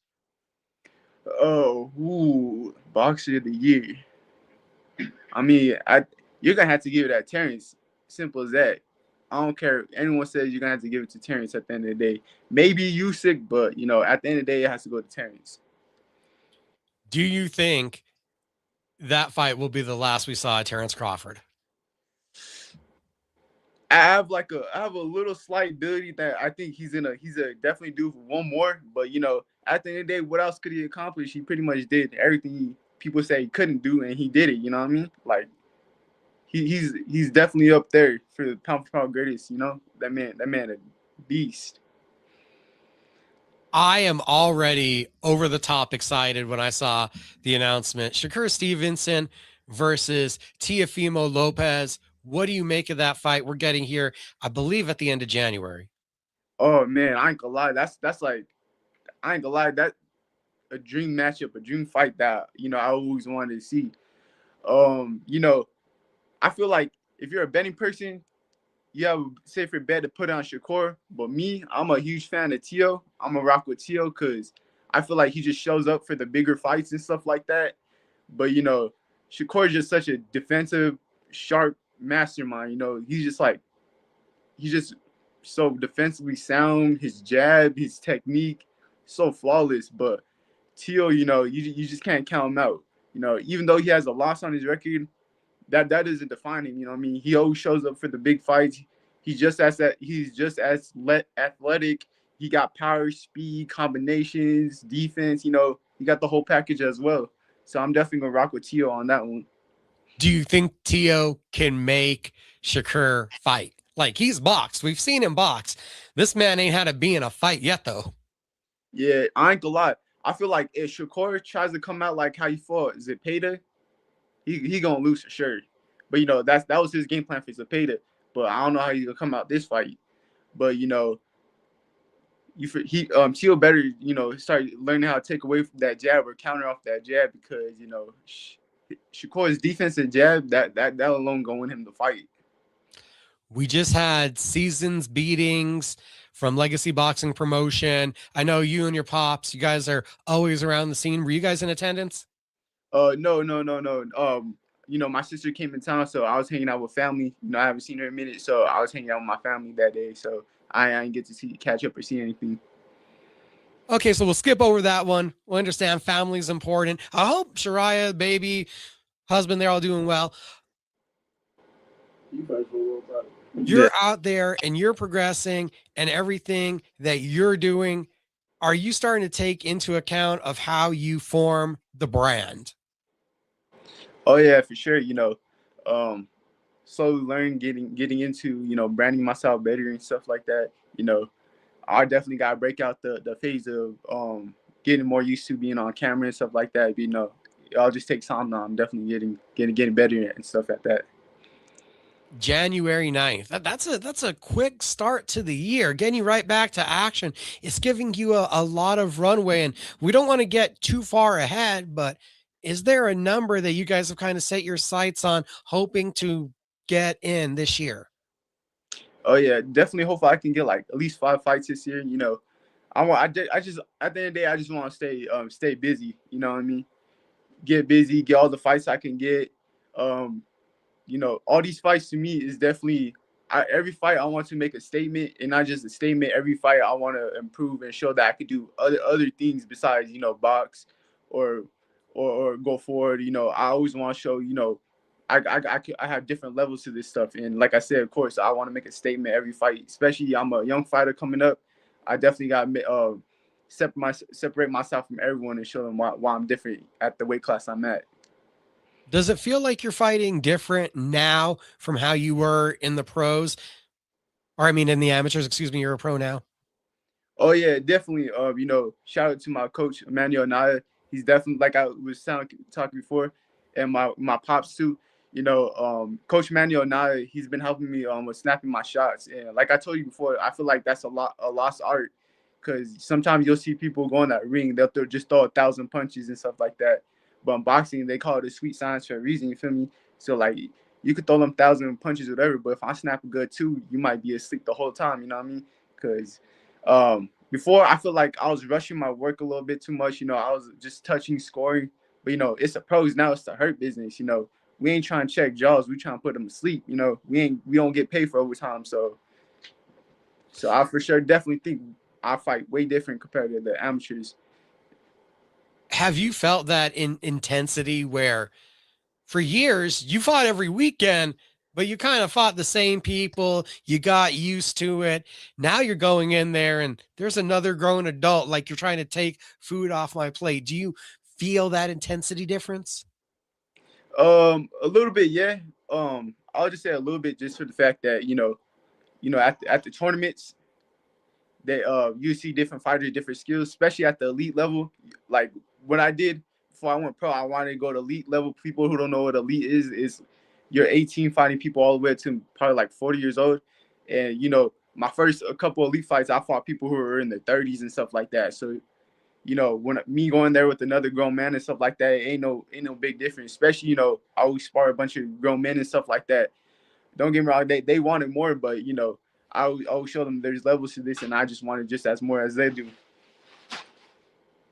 Oh, ooh, boxer of the year. I mean, you're gonna have to give it at Terrence. Simple as that. I don't care if anyone says you're gonna have to give it to Terrence at the end of the day. Maybe Usyk, but you know, at the end of the day, it has to go to Terrence. Do you think that fight will be the last we saw of Terrence Crawford? I have a little slight ability that I think he's a definitely due for one more. But you know, at the end of the day, what else could he accomplish? He pretty much did everything people say he couldn't do, and he did it. You know what I mean? Like he's definitely up there for the pound for pound greatest. You know, that man a beast. I am already over the top excited when I saw the announcement. Shakur Stevenson versus Teofimo Lopez. What do you make of that fight we're getting here, I believe, at the end of January? Oh man, I ain't gonna lie. That's like I ain't gonna lie. That a dream matchup, a dream fight that you know I always wanted to see. You know, I feel like if you're a betting person, you have a safer bet to put on Shakur. But me, I'm a huge fan of Tio. I'm gonna rock with Tio because I feel like he just shows up for the bigger fights and stuff like that. But you know, Shakur is just such a defensive, sharp mastermind. You know, he's just so defensively sound. His jab, his technique, so flawless. But Tio, you know, you just can't count him out. You know, even though he has a loss on his record, that doesn't define him. You know what I mean? He always shows up for the big fights. He's just as athletic. He got power, speed, combinations, defense. You know, he got the whole package as well. So I'm definitely gonna rock with Tio on that one. Do you think Tio can make Shakur fight? Like, he's boxed. We've seen him box. This man ain't had to be in a fight yet, though. Yeah, I ain't gonna lie. I feel like if Shakur tries to come out like how he fought Zepeda, he gonna lose for sure. But you know, that was his game plan for Zepeda. But I don't know how he's gonna come out this fight. But you know, Tio better, you know, start learning how to take away from that jab or counter off that jab because you know Shakur's defense and jab that alone gonna win him the fight. We just had seasons beatings from Legacy Boxing Promotion. I know you and your pops, you guys are always around the scene. Were you guys in attendance? No, no, no, no. You know, my sister came in town, so I was hanging out with family. You know, I haven't seen her in a minute, so I was hanging out with my family that day. So I didn't get to see catch up or see anything. Okay, so we'll skip over that one. We'll understand family's important. I hope Shariah, baby, husband, they're all doing well. You guys will world about Yeah. You're out there and you're progressing and everything that you're doing. Are you starting to take into account of how you form the brand? Oh yeah, for sure. Um, slowly learning, getting into branding myself better and stuff like that. I definitely got to break out the phase of getting more used to being on camera and stuff like that. It all just takes time now. I'm definitely getting better and stuff at that. January 9th. That's a quick start to the year. Getting you right back to action. It's giving you a lot of runway, and we don't want to get too far ahead, but is there a number that you guys have kind of set your sights on hoping to get in this year? Oh yeah, definitely. Hopefully, I can get like at least 5 fights this year. I just at the end of the day, I just want to stay busy. You know what I mean? Get busy, get all the fights I can get. Um, all these fights to me is definitely every fight I want to make a statement, and not just a statement. Every fight I want to improve and show that I could do other things besides box or or go forward. I always want to show I have different levels to this stuff, and like I said, of course, I want to make a statement every fight. Especially I'm a young fighter coming up. I definitely got to separate myself from everyone and show them why I'm different at the weight class I'm at. Does it feel like you're fighting different now from how you were in the pros? Or I mean in the amateurs, excuse me, you're a pro now. Oh yeah, definitely. Shout out to my coach Emmanuel Naya. He's definitely like I was talking before, and my pops too. Coach Emmanuel Naya, he's been helping me with snapping my shots. And like I told you before, I feel like that's a lost art, because sometimes you'll see people go in that ring, they'll just throw 1,000 punches and stuff like that. But in boxing, they call it a sweet science for a reason. You feel me? So like you could throw them 1,000 punches, whatever. But if I snap a good two, you might be asleep the whole time. You know what I mean? Because before, I feel like I was rushing my work a little bit too much. I was just touching, scoring. But it's the pros now. It's the hurt business. We ain't trying to check jaws. We trying to put them to sleep. We don't get paid for overtime. So I for sure definitely think I fight way different compared to the amateurs. Have you felt that in intensity where for years you fought every weekend, but you kind of fought the same people, you got used to it. Now you're going in there and there's another grown adult, like you're trying to take food off my plate. Do you feel that intensity difference? A little bit, yeah. I'll just say a little bit just for the fact that at the tournaments that you see different fighters, different skills, especially at the elite level. Like what I did before I went pro, I wanted to go to elite level. People who don't know what elite is you're 18 fighting people all the way to probably like 40 years old. And my first a couple elite fights, I fought people who were in their 30s and stuff like that. So when me going there with another grown man and stuff like that, ain't no big difference. Especially I always spar a bunch of grown men and stuff like that. Don't get me wrong, they wanted more, but I always show them there's levels to this, and I just wanted just as more as they do.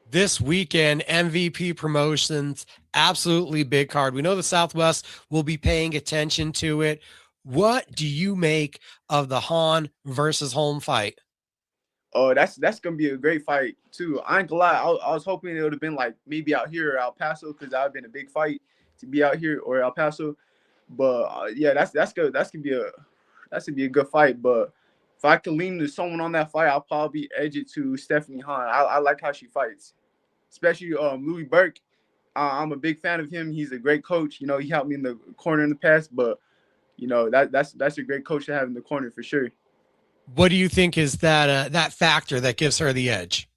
This weekend, MVP Promotions, absolutely big card. We know the Southwest will be paying attention to it. What do you make of the Han versus home fight? Oh, that's gonna be a great fight too. I ain't gonna lie, I was hoping it would have been like maybe out here or El Paso, because that would have been a big fight to be out here or El Paso. But yeah, that's good. That's gonna be a good fight. But if I could lean to someone on that fight, I'll probably edge it to Stephanie Han. I like how she fights, especially Louis Burke. I'm a big fan of him. He's a great coach. He helped me in the corner in the past, but that's a great coach to have in the corner for sure. What do you think is that factor that gives her the edge?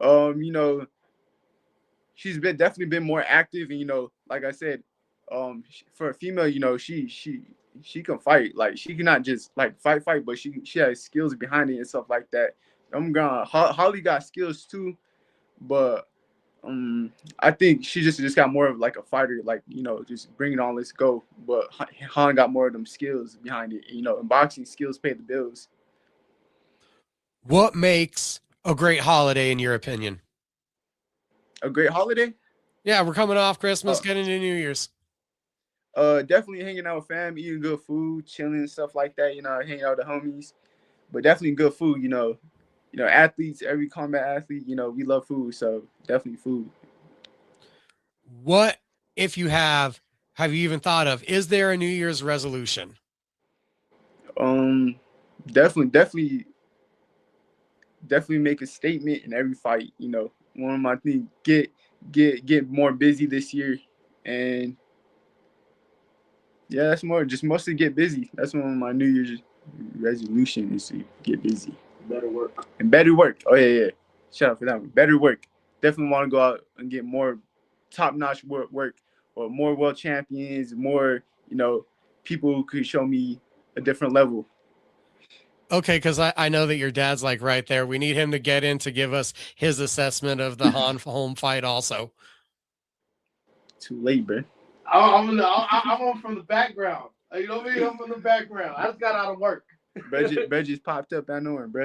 Um, you know, she's been definitely been more active, and like I said, for a female, she can fight. Like she cannot just like fight, but she has skills behind it and stuff like that. I'm gonna Holly got skills too, but I think she just got more of like a fighter, like just bring it on, let's go. But Han got more of them skills behind it. And boxing skills pay the bills. What makes a great holiday in your opinion? A great holiday. Yeah, we're coming off Christmas, Uh, getting into New Year's. definitely hanging out with fam, eating good food, chilling and stuff like that. Hanging out with the homies, but definitely good food. athletes, every combat athlete, we love food, so definitely food. What, if you have you even thought of, is there a New Year's resolution? Um, definitely make a statement in every fight. One of my things, get more busy this year, and yeah, that's just mostly get busy. That's one of my New Year's resolutions is to get busy. Better work. And better work. Oh yeah. Shout out for that one. Better work. Definitely want to go out and get more top-notch work, or more world champions, more people who could show me a different level. Okay, because I know that your dad's like right there. We need him to get in to give us his assessment of the Han home fight also. Too late, bro. I'm on from the background. You know what I mean? I'm from the background. I just got out of work. Bro just popped up out nowhere, bro.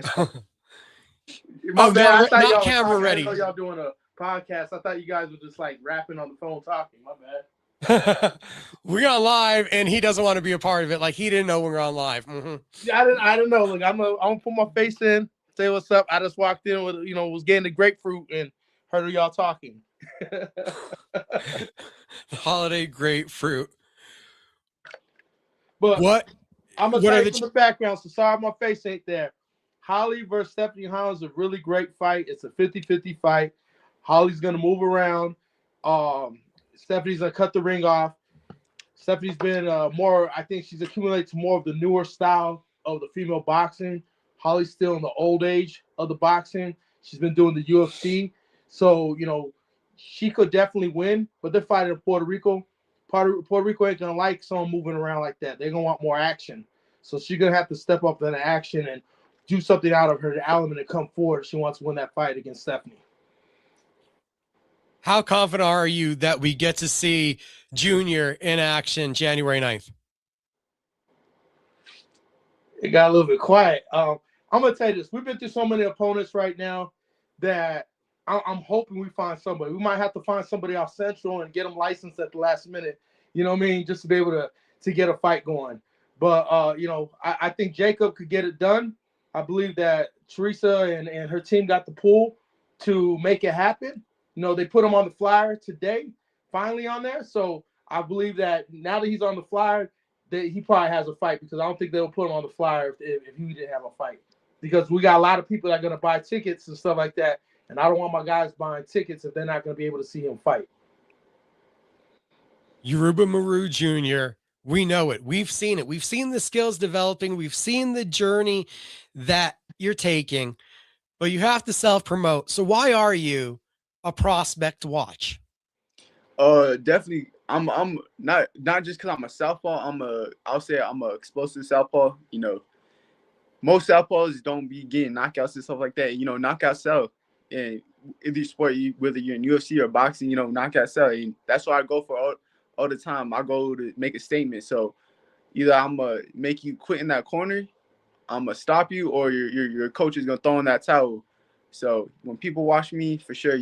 My bad. I thought not camera ready. I thought y'all doing a podcast. I thought you guys were just like rapping on the phone talking. My bad. We're on live, and he doesn't want to be a part of it. Like he didn't know we were on live. Mm-hmm. Yeah, I didn't know. Look, I'm gonna put my face in, say what's up. I just walked in with was getting the grapefruit and heard y'all talking. The holiday grapefruit. But what? I'm gonna tell you from the background. So sorry, my face ain't there. Holly versus Stephanie Holland is a really great fight. It's a 50-50 fight. Holly's gonna move around. Stephanie's gonna cut the ring off. Stephanie's been more. I think she's accumulated to more of the newer style of the female boxing. Holly's still in the old age of the boxing. She's been doing the UFC, so she could definitely win. But they're fighting in Puerto Rico. Puerto Rico ain't gonna like someone moving around like that. They're gonna want more action. So she's gonna have to step up in action and do something out of her element and come forward if she wants to win that fight against Stephanie. How confident are you that we get to see Junior in action January 9th? It got a little bit quiet. I'm gonna tell you this: we've been through so many opponents right now that I'm hoping we find somebody. We might have to find somebody off Central and get them licensed at the last minute. You know what I mean? Just to be able to get a fight going. But I think Jacob could get it done. I believe that Teresa and her team got the pull to make it happen. They put him on the flyer today, finally on there. So I believe that now that he's on the flyer, that he probably has a fight, because I don't think they'll put him on the flyer if he didn't have a fight. Because we got a lot of people that are going to buy tickets and stuff like that. And I don't want my guys buying tickets if they're not going to be able to see him fight. Yoruba Morue Jr., we know it. We've seen it. We've seen the skills developing. We've seen the journey that you're taking, but you have to self-promote. So why are you a prospect to watch? Definitely. I'm not just because I'm a southpaw. I'll say I'm a explosive southpaw. Most southpaws don't be getting knockouts and stuff like that. Knockouts sell. And either sport, whether you're in UFC or boxing, knockouts sell. And that's what I go for all the time. I go to make a statement. So either I'm gonna make you quit in that corner, I'm gonna stop you, or your coach is gonna throw in that towel. So when people watch me, for sure,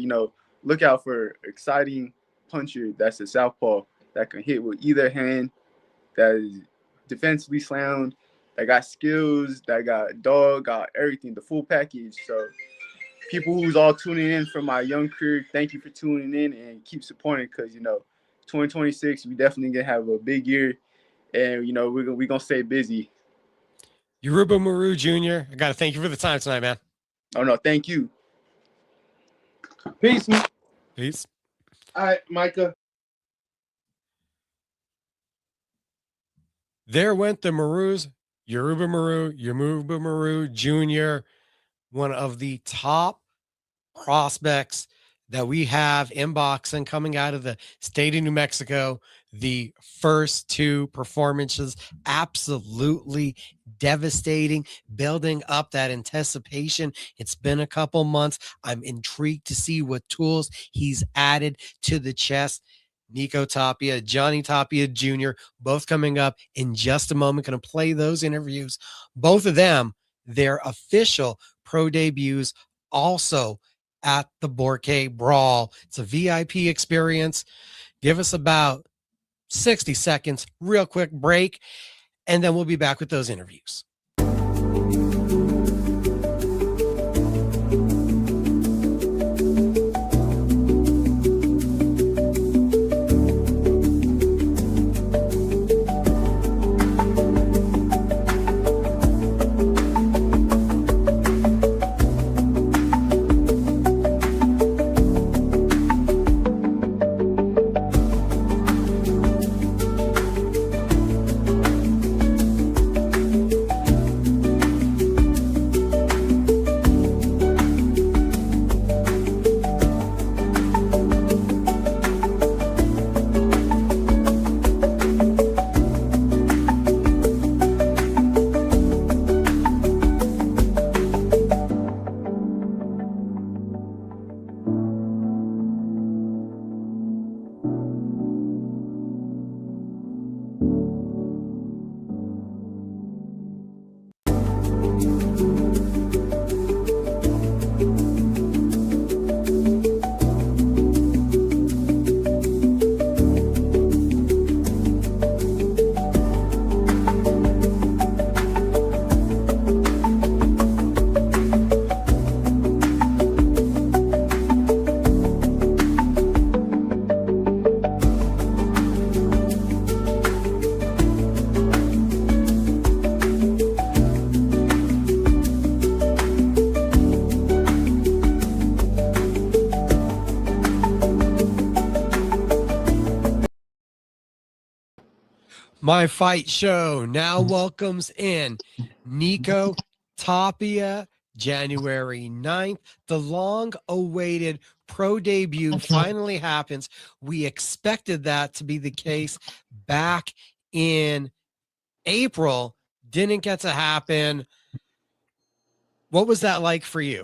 look out for exciting puncher that's a southpaw that can hit with either hand, that is defensively sound, that got skills, that got dog, got everything, the full package. So people who's all tuning in from my young career, thank you for tuning in and keep supporting, because 2026 we definitely gonna have a big year, and we're gonna stay busy. Yoruba Morue Jr., I gotta thank you for the time tonight, man. Oh no, thank you. Peace. Peace. All right, Micah. There went the Morues. Yoruba Morue Jr., one of the top prospects that we have in boxing coming out of the state of New Mexico. The first two performances, absolutely devastating, building up that anticipation. It's been a couple months. I'm intrigued to see what tools he's added to the chest. Nico Tapia, Johnny Tapia Jr., both coming up in just a moment. Going to play those interviews. Both of them, their official pro debuts, also at the Borque Brawl. It's a VIP experience. Give us about 60 seconds, real quick break, and then we'll be back with those interviews. My Fight Show now welcomes in Nico Tapia, January 9th. The long-awaited pro debut finally happens. We expected that to be the case back in April. Didn't get to happen. What was that like for you?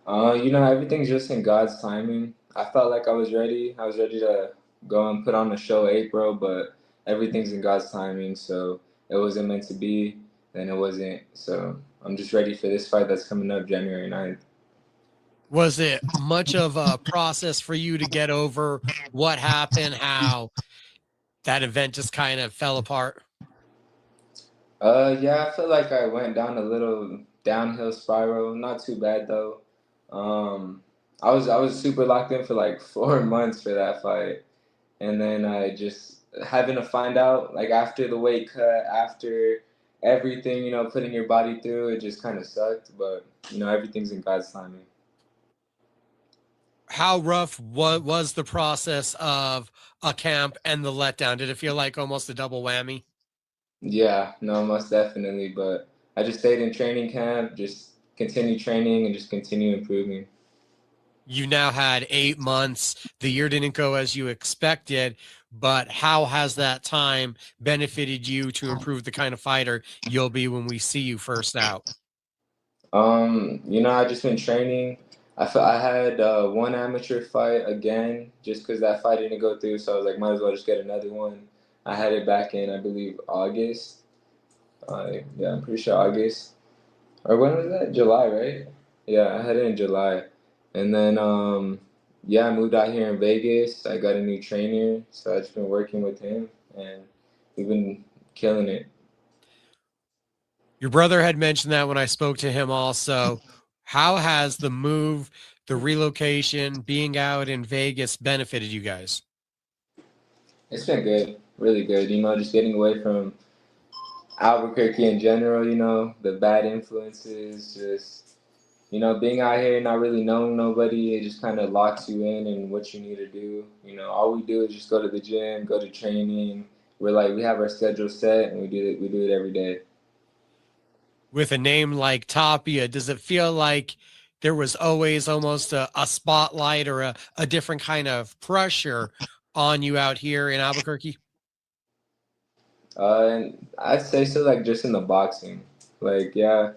Everything's just in God's timing. I felt like I was ready. I was ready to go and put on the show April, but everything's in God's timing. So it wasn't meant to be, then it wasn't. So I'm just ready for this fight that's coming up January 9th. Was it much of a process for you to get over what happened, how that event just kind of fell apart? Yeah, I feel like I went down a little downhill spiral. Not too bad though. I was super locked in for like 4 months for that fight. And then I just having to find out like after the weight cut, after everything, putting your body through, it just kind of sucked. But everything's in God's timing. How rough was the process of a camp and the letdown? Did it feel like almost a double whammy? Yeah, no, most definitely. But I just stayed in training camp, just continue training and just continue improving. You now had 8 months. The year didn't go as you expected, but how has that time benefited you to improve the kind of fighter you'll be when we see you first out? I just been training. I had one amateur fight again, just because that fight didn't go through. So I was like, might as well just get another one. I had it back in, I believe, August. Yeah, I'm pretty sure August. Or when was that? July, right? Yeah, I had it in July. And then, yeah, I moved out here in Vegas. I got a new trainer, so I've just been working with him, and we've been killing it. Your brother had mentioned that when I spoke to him also. How has the move, the relocation, being out in Vegas benefited you guys? It's been good, really good. Just getting away from Albuquerque in general, the bad influences, just, being out here not really knowing nobody, it just kind of locks you in and what you need to do. All we do is just go to the gym, go to training. We have our schedule set and we do it every day. With a name like Tapia, does it feel like there was always almost a spotlight or a different kind of pressure on you out here in Albuquerque? And I'd say so, like just in the boxing, like yeah.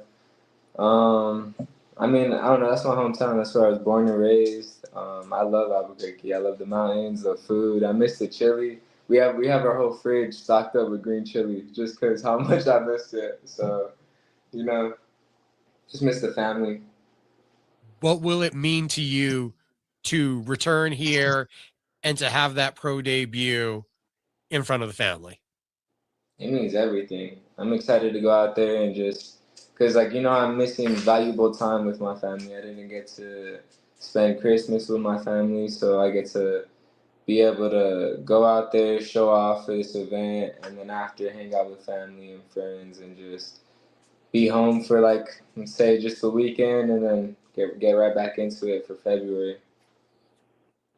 Um, I mean, I don't know. That's my hometown. That's where I was born and raised. I love Albuquerque. I love the mountains, the food. I miss the chili. We have our whole fridge stocked up with green chili just because how much I miss it. So you know, just miss the family. What will it mean to you to return here and to have that pro debut in front of the family? It means everything. I'm excited to go out there and just because I'm missing valuable time with my family. I didn't get to spend Christmas with my family, so I get to be able to go out there, show off for this event, and then after hang out with family and friends and just be home for like say just the weekend and then get right back into it for February.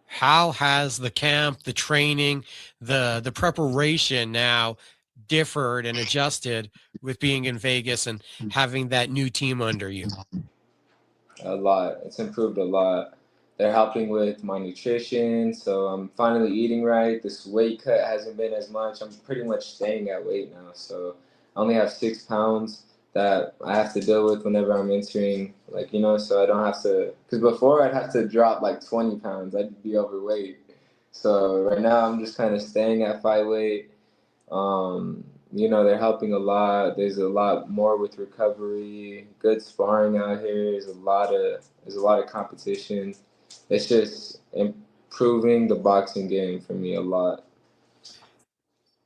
How has the camp, the training, the preparation now differed and adjusted with being in Vegas and having that new team under you? A lot. It's improved a lot. They're helping with my nutrition, so I'm finally eating right. This weight cut hasn't been as much. I'm pretty much staying at weight now, so I only have 6 pounds that I have to deal with whenever I'm entering, so I don't have to. Because before I'd have to drop like 20 pounds, I'd be overweight. So right now I'm just kind of staying at fight weight. They're helping a lot. There's a lot more with recovery, good sparring out here. There's a lot of competition. It's just improving the boxing game for me a lot.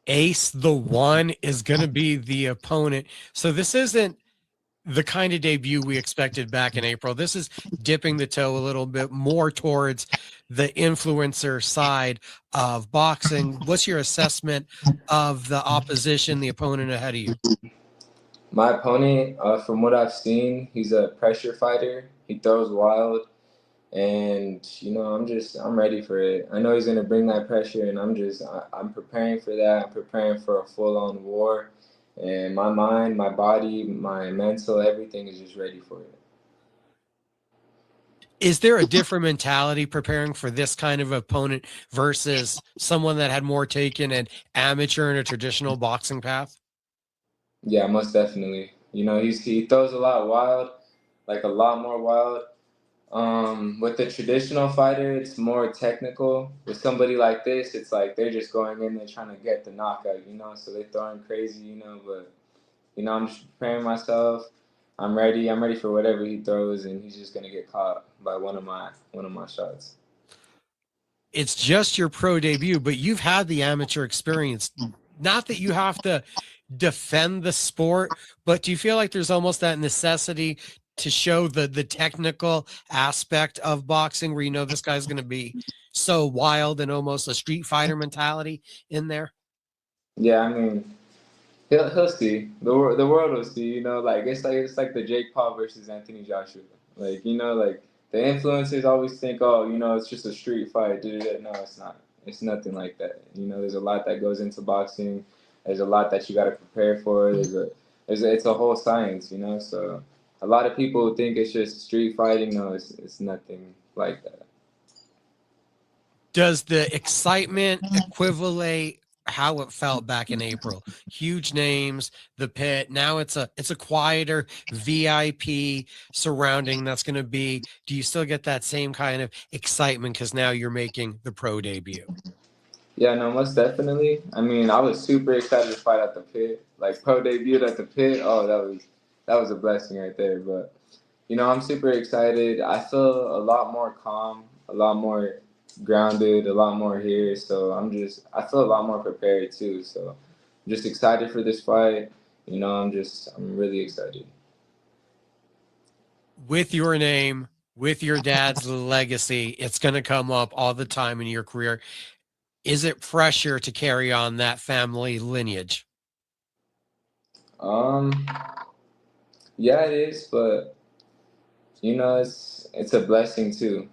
Ace the One is going to be the opponent. So this isn't the kind of debut we expected back in April. This is dipping the toe a little bit more towards the influencer side of boxing. What's your assessment of the opposition, the opponent ahead of you? My opponent, from what I've seen, he's a pressure fighter. He throws wild. And I'm ready for it. I know he's gonna bring that pressure, and I'm preparing for that. I'm preparing for a full-on war, and my mind, my body, my mental, everything is just ready for it. Is there a different mentality preparing for this kind of opponent versus someone that had more taken an amateur and a traditional boxing path? Yeah, most definitely. He throws a lot wild, like a lot more wild. With the traditional fighter, it's more technical. With somebody like this, it's like they're just going in there trying to get the knockout. So they're throwing crazy. But I'm just preparing myself. I'm ready. I'm ready for whatever he throws, and he's just gonna get caught by one of my shots. It's just your pro debut, but you've had the amateur experience. Not that you have to defend the sport, but do you feel like there's almost that necessity to show the technical aspect of boxing where you know this guy's going to be so wild and almost a street fighter mentality in there? Yeah, I mean, he'll see. The world will see. Like it's like the Jake Paul versus Anthony Joshua. Like the influencers always think, oh, it's just a street fight. No, it's not. It's nothing like that. There's a lot that goes into boxing. There's a lot that you got to prepare for. It's a whole science. So a lot of people think it's just street fighting. No, it's nothing like that. Does the excitement equivalate how it felt back in April? Huge names, the pit. Now it's a quieter VIP surrounding that's going to be. Do you still get that same kind of excitement because now you're making the pro debut? Yeah, no, most definitely. I mean, I was super excited to fight at the pit. Like pro debut at the pit. Oh, that was a blessing right there. But I'm super excited. I feel a lot more calm, a lot more grounded, a lot more here. So I feel a lot more prepared too. So I'm just excited for this fight. I'm really excited. With your name, with your dad's legacy, it's going to come up all the time in your career. Is it pressure to carry on that family lineage? Um, yeah, it is, but it's a blessing too.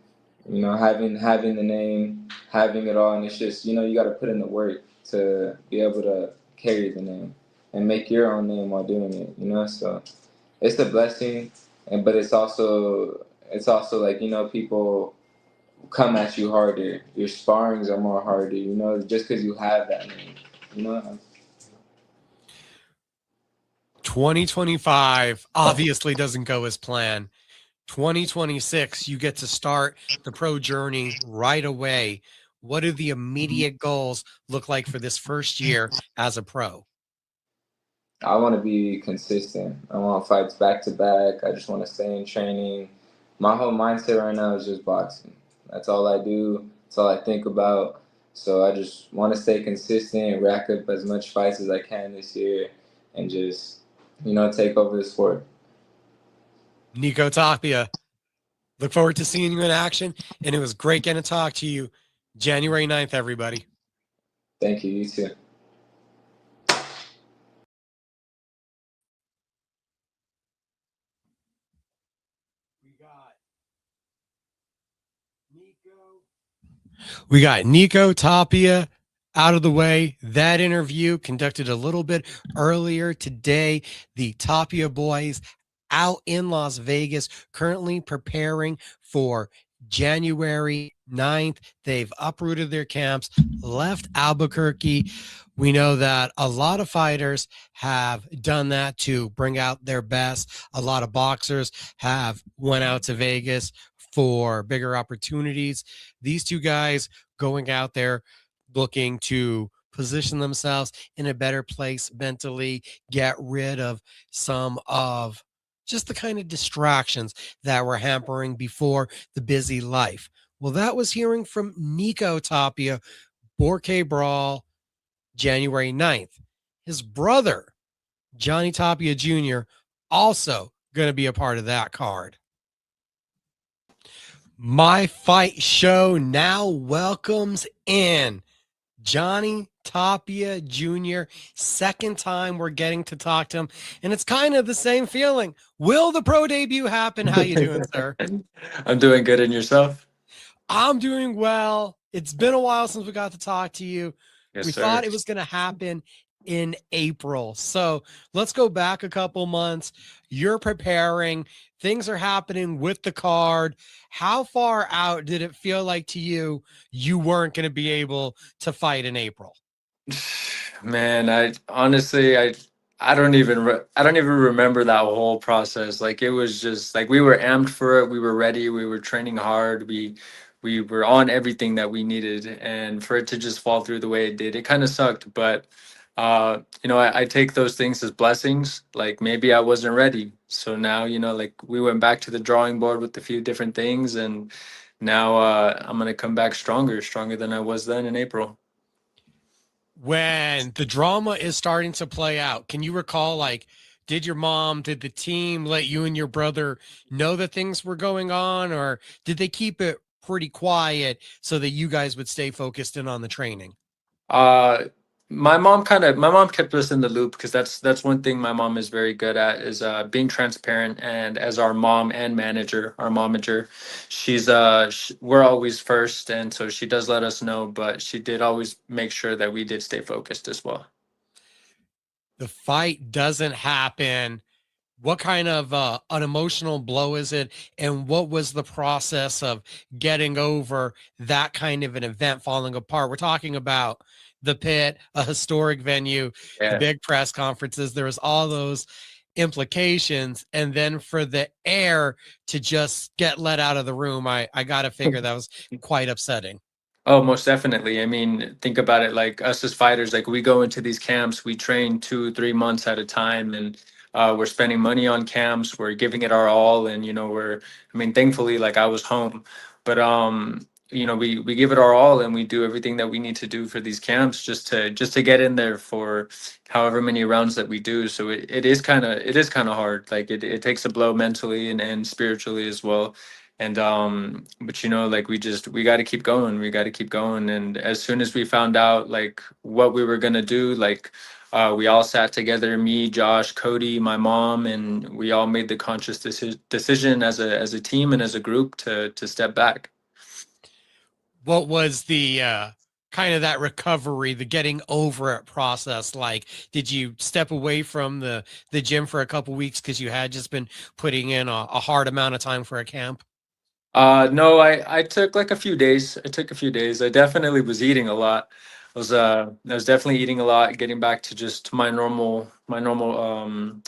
Having the name, having it all, and it's just you got to put in the work to be able to carry the name and make your own name while doing it. So it's a blessing, but it's also like people come at you harder. Your sparrings are more harder. Just because you have that name. You know. 2025 obviously doesn't go as planned. 2026, you get to start the pro journey right away. What do the immediate goals look like for this first year as a pro? I want to be consistent. I want fights back to back. I just want to stay in training. My whole mindset right now is just boxing. That's all I do. That's all I think about. So I just want to stay consistent, rack up as much fights as I can this year, and just take over the sport. Nico Tapia, look forward to seeing you in action. And it was great getting to talk to you. January 9th, everybody. Thank you. You too. We got Nico Tapia out of the way. That interview conducted a little bit earlier today. The Tapia boys out in Las Vegas, currently preparing for January 9th. They've uprooted their camps, left Albuquerque. We know that a lot of fighters have done that to bring out their best. A lot of boxers have went out to Vegas for bigger opportunities. These two guys going out there looking to position themselves in a better place mentally, get rid of some of just the kind of distractions that were hampering before the busy life. Well, that was hearing from Nico Tapia, Borke Brawl, January 9th. His brother, Johnny Tapia Jr., also going to be a part of that card. My Fight Show now welcomes in Johnny Tapia Jr. Second time we're getting to talk to him, and it's kind of the same feeling. Will the pro debut happen? How you doing, sir? I'm doing good, and yourself? I'm doing well. It's been a while since we got to talk to you. Yes, We sir. thought it was going to happen in April. So let's go back a couple months. You're preparing, things are happening with the card. How far out did it feel like to you you weren't going to be able to fight in April? Man, I honestly, I don't even remember that whole process. Like it was just like we were amped for it. We were ready. We were training hard. We were on everything that we needed, and for it to just fall through the way it did, it kind of sucked. But I take those things as blessings. Like maybe I wasn't ready, so now like we went back to the drawing board with a few different things, and now I'm gonna come back stronger than I was then in April. When the drama is starting to play out, can you recall, like, did your mom, did the team let you and your brother know that things were going on, or did they keep it pretty quiet so that you guys would stay focused in on the training? Uh, my mom kept us in the loop because that's one thing my mom is very good at is being transparent. And as our mom and manager, our momager, we're always first, and so she does let us know. But she did always make sure that we did stay focused as well. The fight doesn't happen. What kind of an emotional blow is it? And what was the process of getting over that kind of an event falling apart? We're talking about the pit, a historic venue, the Yeah. big press conferences. There was all those implications. And then for the air to just get let out of the room, I got to figure that was quite upsetting. Oh, most definitely. I mean, think about it like us as fighters, like we go into these camps, we train 2, 3 months at a time, and we're spending money on camps, we're giving it our all, and I mean, thankfully, like I was home, but we give it our all, and we do everything that we need to do for these camps just to get in there for however many rounds that we do. So it is kind of hard. Like it takes a blow mentally and spiritually as well. And but like we got to keep going. We got to keep going. And as soon as we found out like what we were gonna do, like we all sat together, me, Josh, Cody, my mom, and we all made the conscious decision as a team and as a group to step back. What was the kind of that recovery, the getting over it process like? Did you step away from the gym for a couple weeks because you had just been putting in a hard amount of time for a camp? No, I took like a few days. I took a few days. I definitely was eating a lot. I was definitely eating a lot, getting back to just my normal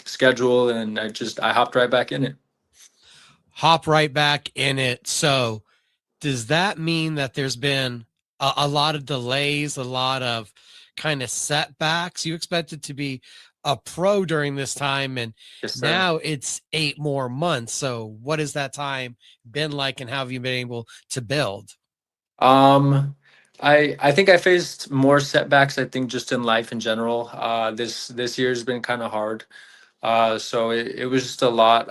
schedule, and I hopped right back in it. Hop right back in it. So does that mean that there's been a lot of delays, a lot of kind of setbacks? You expected to be a pro during this time, and Yes, sir. now it's 8 more months. So what has that time been like, and how have you been able to build? Um, I think I faced more setbacks, I think, just in life in general. This year's been kind of hard. So it was just a lot,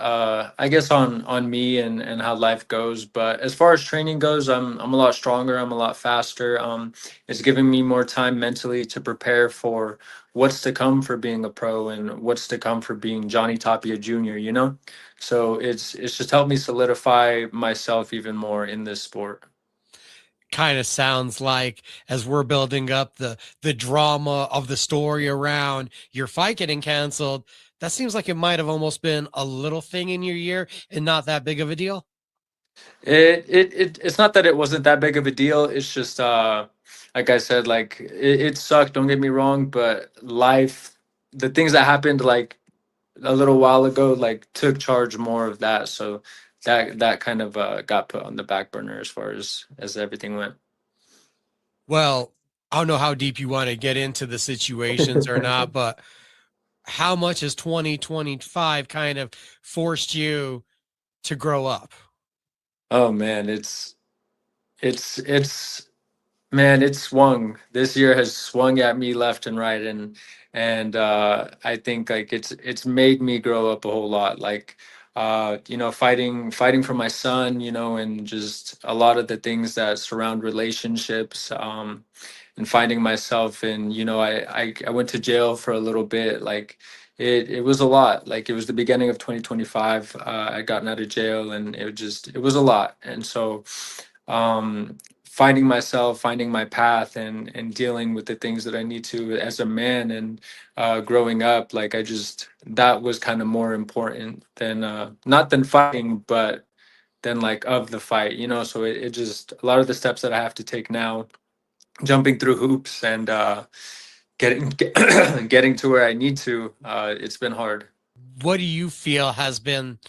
I guess, on me and how life goes. But as far as training goes, I'm a lot stronger. I'm a lot faster. It's giving me more time mentally to prepare for what's to come for being a pro and what's to come for being Johnny Tapia Jr. So it's just helped me solidify myself even more in this sport. Kind of sounds like, as we're building up the drama of the story around your fight getting canceled, that seems like it might have almost been a little thing in your year and not that big of a deal. It's not that it wasn't that big of a deal. It's just like I said, like it sucked, don't get me wrong, but life, the things that happened like a little while ago, like took charge more of that. So that kind of got put on the back burner as far as everything went. Well, I don't know how deep you want to get into the situations or not, but how much has 2025 kind of forced you to grow up? Oh man, it's man, it's swung. This year has swung at me left and right, and I think like it's made me grow up a whole lot. Like fighting for my son, and just a lot of the things that surround relationships, and finding myself. And I went to jail for a little bit. Like it was a lot. Like it was the beginning of 2025. I gotten out of jail, and it was a lot. And so finding myself, finding my path, and dealing with the things that I need to as a man, and growing up, like that was kind of more important than not than fighting, but than like of the fight, so it just a lot of the steps that I have to take now, jumping through hoops, and getting to where I need to, it's been hard. What do you feel has been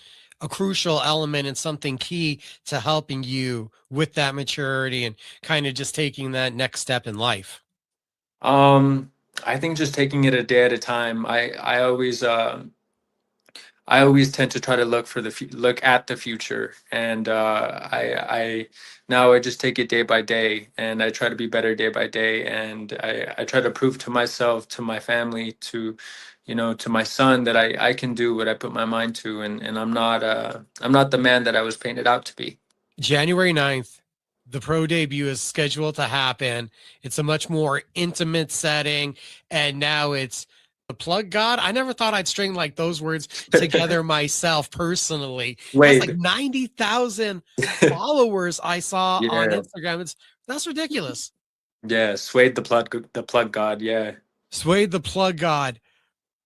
a crucial element and something key to helping you with that maturity and kind of just taking that next step in life? um I think just taking it a day at a time. I always tend to try to look at the future, and I now I just take it day by day, and I try to be better day by day, and I try to prove to myself, to my family, to my son, that I can do what I put my mind to, and I'm not the man that I was painted out to be. January 9th, the pro debut is scheduled to happen. It's a much more intimate setting. And now it's the plug god. I never thought I'd string like those words together myself personally. That's like Wait. 90,000 followers I saw on Yeah, Instagram. That's ridiculous. yeah, Suede the plug god, yeah. Swade the plug god.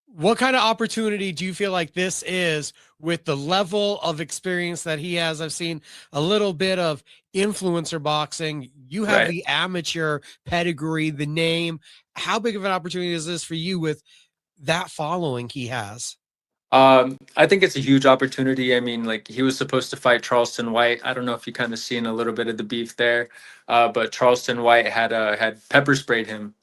What kind of opportunity do you feel like this is with the level of experience that he has? I've seen a little bit of influencer boxing. You have Right. the amateur pedigree, the name. How big of an opportunity is this for you with that following he has? I think it's a huge opportunity. I mean, like he was supposed to fight Charleston White. I don't know if you kind of seen a little bit of the beef there, but Charleston White had pepper sprayed him,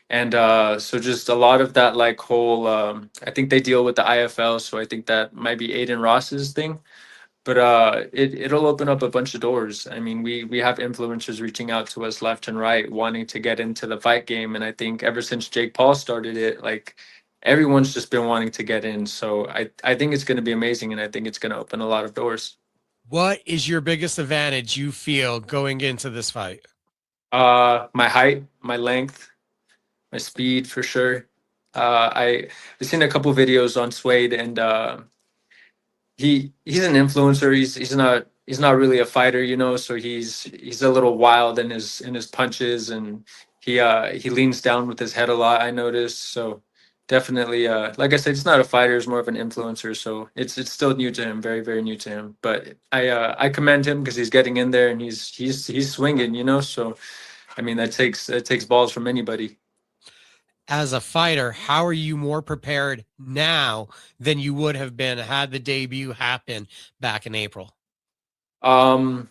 and so just a lot of that like whole. I think they deal with the IFL, so I think that might be Aiden Ross's thing. But it'll open up a bunch of doors. I mean, we have influencers reaching out to us left and right, wanting to get into the fight game, and I think ever since Jake Paul started it, like everyone's just been wanting to get in. So I think it's going to be amazing, and I think it's going to open a lot of doors. What is your biggest advantage you feel going into this fight? My height, my length, my speed for sure. I've seen a couple videos on Suede, and he's an influencer. He's not really a fighter, so he's a little wild in his punches, and he leans down with his head a lot, I noticed. So definitely, like I said, he's not a fighter, he's more of an influencer, so it's still new to him, very, very new to him. But I commend him because he's getting in there, and he's swinging, so I mean that takes balls from anybody. As a fighter, how are you more prepared now than you would have been had the debut happen back in April? um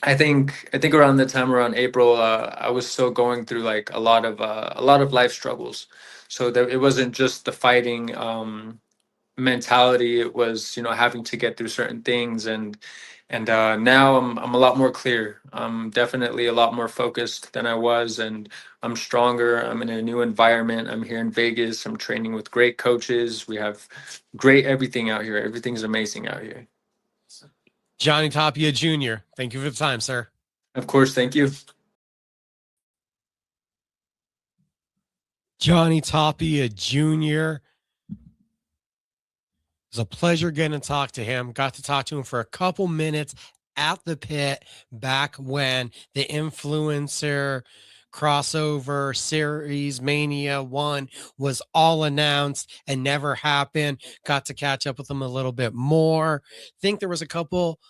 I think around April, I was still going through like a lot of life struggles. So that it wasn't just the fighting mentality. It was having to get through certain things, and now I'm a lot more clear. I'm definitely a lot more focused than I was, and I'm stronger. I'm in a new environment. I'm here in Vegas. I'm training with great coaches. We have great everything out here. Everything's amazing out here. Johnny Tapia Jr., thank you for the time, sir. Of course, thank you. Johnny Tapia Jr. It was a pleasure getting to talk to him. Got to talk to him for a couple minutes at the pit back when the influencer crossover series Mania 1 was all announced and never happened. Got to catch up with him a little bit more. Think there was a couple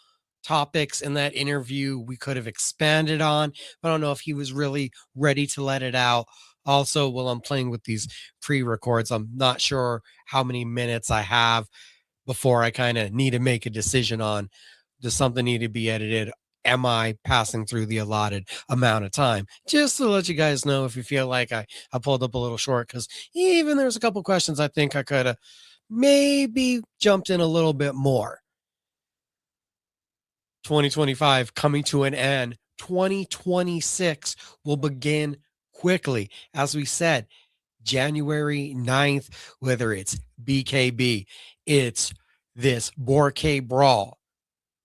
topics in that interview we could have expanded on. I don't know if he was really ready to let it out. Also, while I'm playing with these pre-records, I'm not sure how many minutes I have before I kind of need to make a decision on, does something need to be edited? Am I passing through the allotted amount of time? Just to let you guys know if you feel like I pulled up a little short, because even there's a couple questions I think I could have maybe jumped in a little bit more. 2025 coming to an end. 2026 will begin quickly. As we said, January 9th, whether it's BKB, it's this Borke brawl.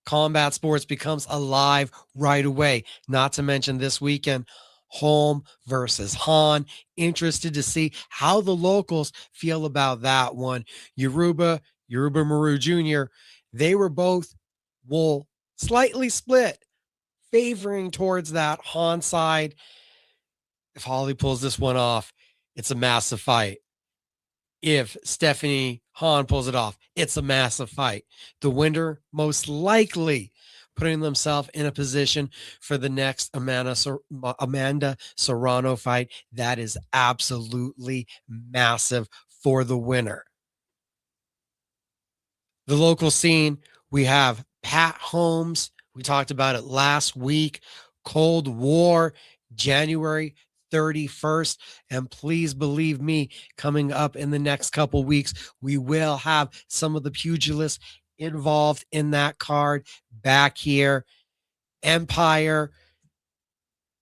Combat sports becomes alive right away. Not to mention this weekend, Holm versus Han. Interested to see how the locals feel about that one. Yoruba Morue Jr., they were both, well, slightly split, favoring towards that Han side. If Holly pulls this one off, it's a massive fight. If Stephanie Han pulls it off, it's a massive fight. The winner most likely putting themselves in a position for the next Amanda Serrano fight. That is absolutely massive for the winner. The local scene, we have Pat Holmes. We talked about it last week. Cold War, January 31st. And please believe me, coming up in the next couple weeks, we will have some of the pugilists involved in that card back here. Empire,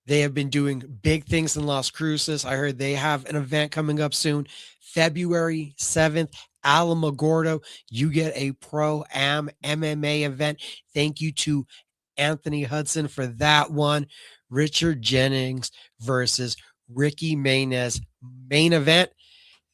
they have been doing big things in Las Cruces. I heard they have an event coming up soon. February 7th, Alamogordo, you get a Pro-Am MMA event. Thank you to Anthony Hudson for that one. Richard Jennings versus Ricky Maynez main event.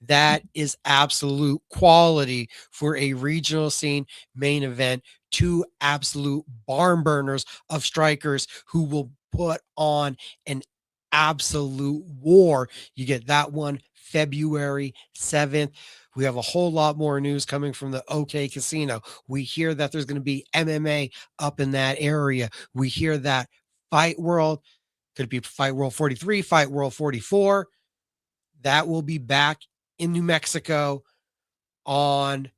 That is absolute quality for a regional scene main event. Two absolute barn burners of strikers who will put on an absolute war. You get that one February 7th. We have a whole lot more news coming from the OK Casino. We hear that there's going to be MMA up in that area. We hear that Fight World, could it be Fight World 43, Fight World 44, that will be back in New Mexico on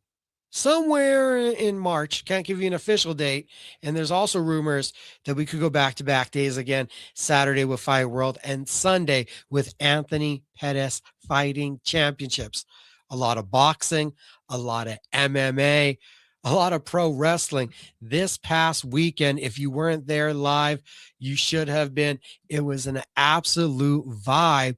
somewhere in March. Can't give you an official date. And there's also rumors that we could go back-to-back days again, Saturday with Fight World and Sunday with Anthony Pettis Fighting Championships. A lot of boxing, a lot of MMA, a lot of pro wrestling. This past weekend, if you weren't there live, you should have been. It was an absolute vibe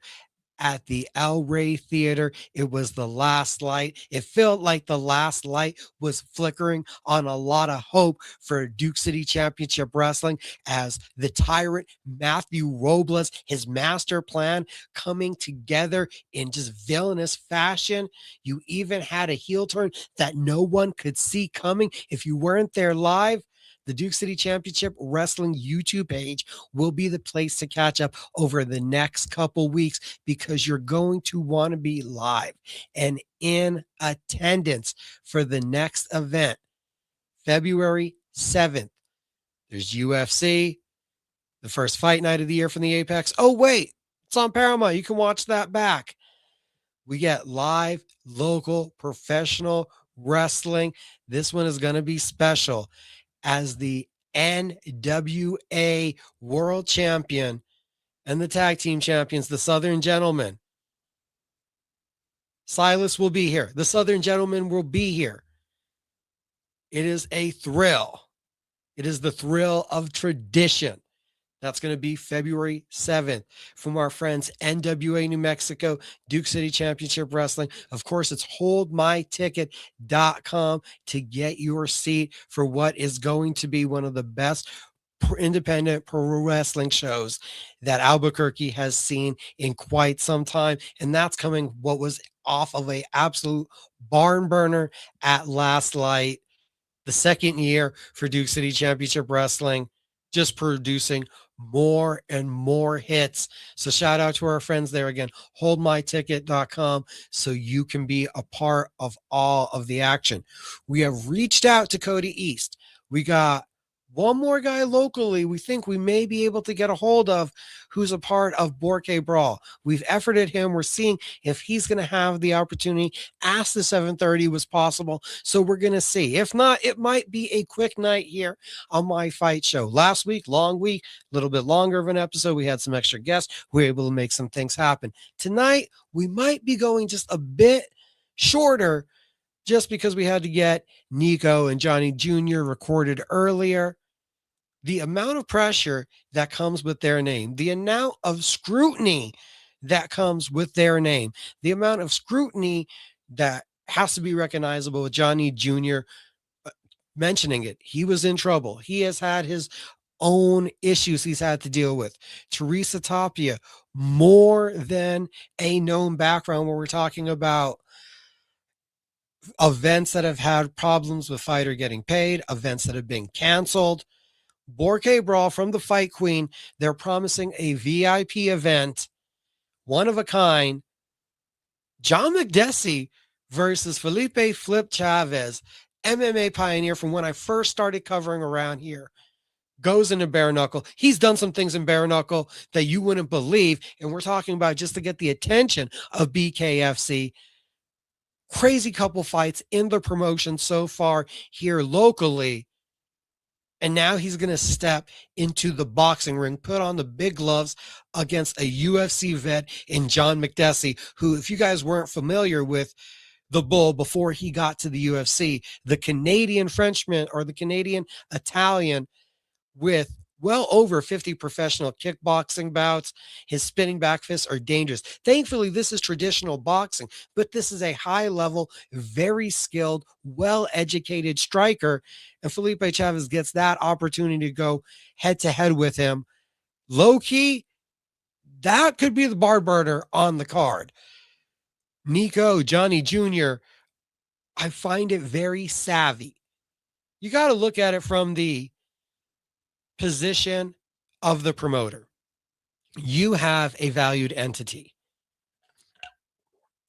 at the El Rey Theater. It was the last light. It felt like the last light was flickering on a lot of hope for Duke City Championship Wrestling as the tyrant Matthew Robles, his master plan coming together in just villainous fashion. You even had a heel turn that no one could see coming if you weren't there live. The Duke City Championship Wrestling YouTube page will be the place to catch up over the next couple weeks because you're going to want to be live and in attendance for the next event, February 7th. There's UFC, the first fight night of the year from the Apex. Oh, wait, it's on Paramount. You can watch that back. We get live, local, professional wrestling. This one is going to be special as the NWA World Champion and the Tag Team Champions, the Southern Gentlemen. Silas will be here. The Southern Gentlemen will be here. It is a thrill. It is the thrill of tradition. That's going to be February 7th from our friends NWA New Mexico, Duke City Championship Wrestling. Of course, it's holdmyticket.com to get your seat for what is going to be one of the best independent pro wrestling shows that Albuquerque has seen in quite some time. And that's coming what was off of a absolute barn burner at Last Light, the second year for Duke City Championship Wrestling, just producing more and more hits. So shout out to our friends there again, holdmyticket.com, so you can be a part of all of the action. We have reached out to Cody East. We got one more guy locally we think we may be able to get a hold of who's a part of Borke Brawl. We've efforted him. We're seeing if he's going to have the opportunity. Asked the 7:30 was possible. So we're going to see. If not, it might be a quick night here on My Fight Show. Last week, long week, a little bit longer of an episode. We had some extra guests. We were able to make some things happen. Tonight, we might be going just a bit shorter just because we had to get Nico and Johnny Jr. recorded earlier. The amount of pressure that comes with their name, the amount of scrutiny that comes with their name, the amount of scrutiny that has to be recognizable with Johnny Jr. mentioning it. He was in trouble. He has had his own issues he's had to deal with. Teresa Tapia, more than a known background where we're talking about events that have had problems with fighter getting paid, events that have been canceled. Borke Brawl from the Fight Queen, they're promising a VIP event, one of a kind. John McDessie versus Felipe Flip Chavez, MMA pioneer from when I first started covering around here, goes into bare knuckle. He's done some things in bare knuckle that you wouldn't believe. And we're talking about just to get the attention of BKFC. Crazy couple fights in the promotion so far here locally. And now he's going to step into the boxing ring, put on the big gloves against a UFC vet in John McDessie, who, if you guys weren't familiar with the Bull before he got to the UFC, the Canadian Frenchman or the Canadian Italian with well over 50 professional kickboxing bouts. His spinning back fists are dangerous. Thankfully, this is traditional boxing, but this is a high level, very skilled, well-educated striker. And Felipe Chavez gets that opportunity to go head to head with him. Low key, that could be the bar burner on the card. Nico, Johnny Jr., I find it very savvy. You got to look at it from the position of the promoter. You have a valued entity.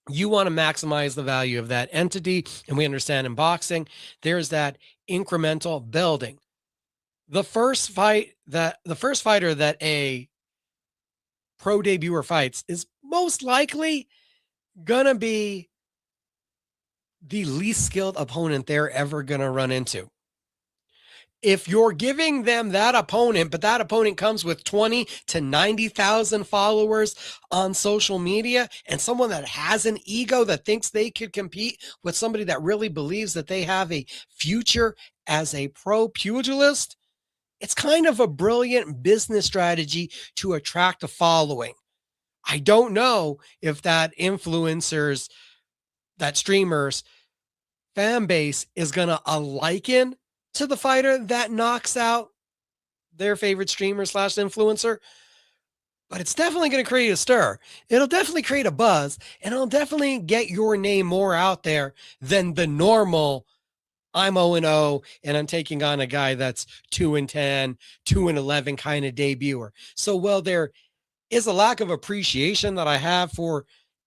You want to maximize the value of that entity. And we understand in boxing, there's that incremental building. The first fighter that a pro debuter fights is most likely gonna be the least skilled opponent they're ever gonna run into. If you're giving them that opponent, but that opponent comes with 20 to 90,000 followers on social media and someone that has an ego that thinks they could compete with somebody that really believes that they have a future as a pro pugilist, it's kind of a brilliant business strategy to attract a following. I don't know if that influencers, that streamers fan base is going to liken to the fighter that knocks out their favorite streamer / influencer, but it's definitely going to create a stir. It'll definitely create a buzz, and it'll definitely get your name more out there than the normal I'm 0-0 and I'm taking on a guy that's 2-10, 2-11 kind of debuter. So, well, there is a lack of appreciation that I have for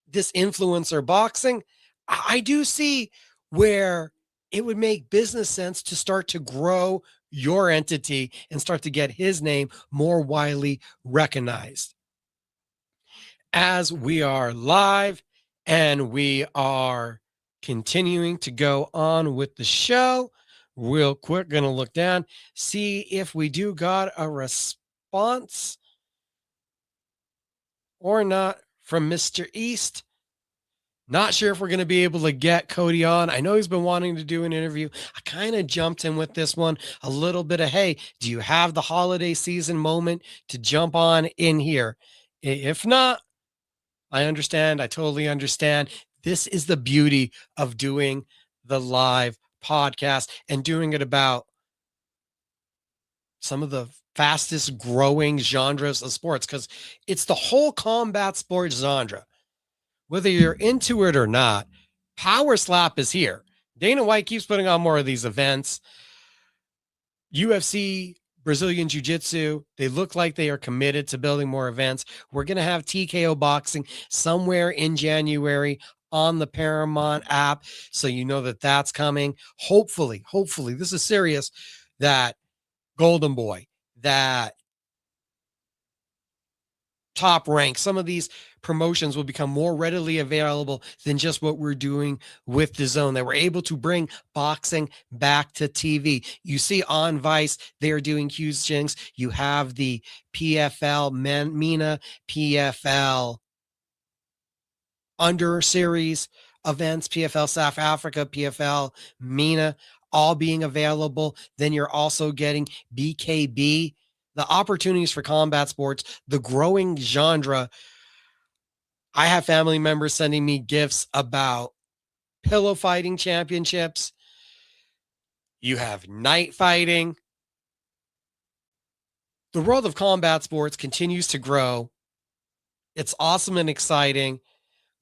this influencer boxing. I do see where it would make business sense to start to grow your entity and start to get his name more widely recognized. As we are live and we are continuing to go on with the show, real quick, gonna look down, see if we do got a response or not from Mr. East. Not sure if we're going to be able to get Cody on. I know he's been wanting to do an interview. I kind of jumped in with this one a little bit of, hey, do you have the holiday season moment to jump on in here? If not, I understand. I totally understand. This is the beauty of doing the live podcast and doing it about some of the fastest growing genres of sports, because it's the whole combat sports genre. Whether you're into it or not, Power Slap is here. Dana White keeps putting on more of these events. UFC, Brazilian Jiu-Jitsu, they look like they are committed to building more events. We're going to have TKO boxing somewhere in January on the Paramount app. So you know that that's coming. Hopefully, this is serious, that Golden Boy, that Top Rank, some of these promotions will become more readily available than just what we're doing with the Zone, that we're able to bring boxing back to TV. You see on Vice, they're doing huge things. You have the PFL MENA, PFL Under Series events, PFL South Africa, PFL MENA, all being available. Then you're also getting BKB. The opportunities for combat sports, the growing genre. I have family members sending me gifts about pillow fighting championships. You have night fighting. The world of combat sports continues to grow. It's awesome and exciting.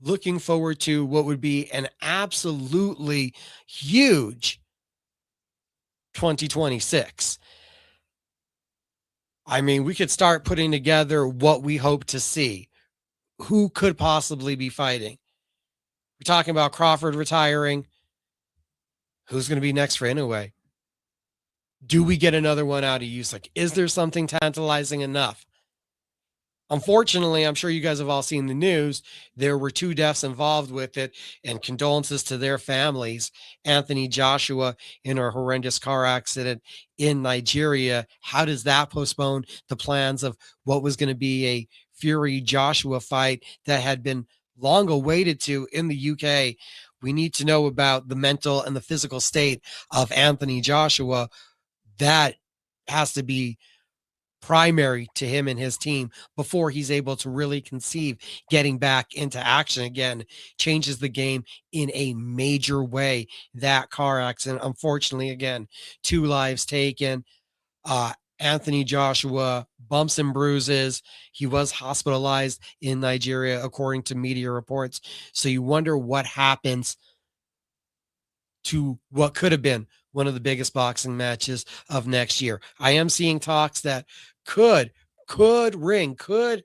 Looking forward to what would be an absolutely huge 2026. I mean, we could start putting together what we hope to see. Who could possibly be fighting? We're talking about Crawford retiring. Who's going to be next for Inoue? Do we get another one out of Usyk? Is there something tantalizing enough? Unfortunately, I'm sure you guys have all seen the news. There were 2 deaths involved with it, and condolences to their families. Anthony Joshua in a horrendous car accident in Nigeria. How does that postpone the plans of what was going to be a Fury Joshua fight that had been long awaited to in the UK? We need to know about the mental and the physical state of Anthony Joshua. That has to be primary to him and his team before he's able to really conceive getting back into action again. Changes the game in a major way. That car accident, unfortunately, again, 2 lives taken. Anthony Joshua, bumps and bruises. He was hospitalized in Nigeria, according to media reports. So you wonder what happens to what could have been one of the biggest boxing matches of next year. I am seeing talks that could the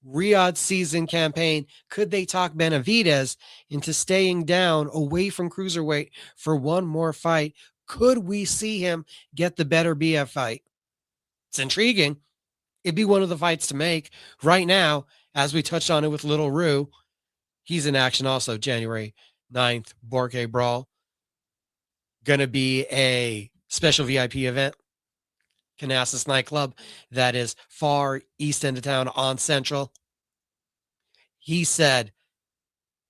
Riyadh season campaign, could they talk Benavidez into staying down away from cruiserweight for one more fight? Could we see him get the better BF fight? It's intriguing. It'd be one of the fights to make right now, as we touched on it with Little Rue. He's in action also January 9th, Borke Brawl. Going to be a special VIP event. Canassus nightclub that is far east end of town on Central. He said,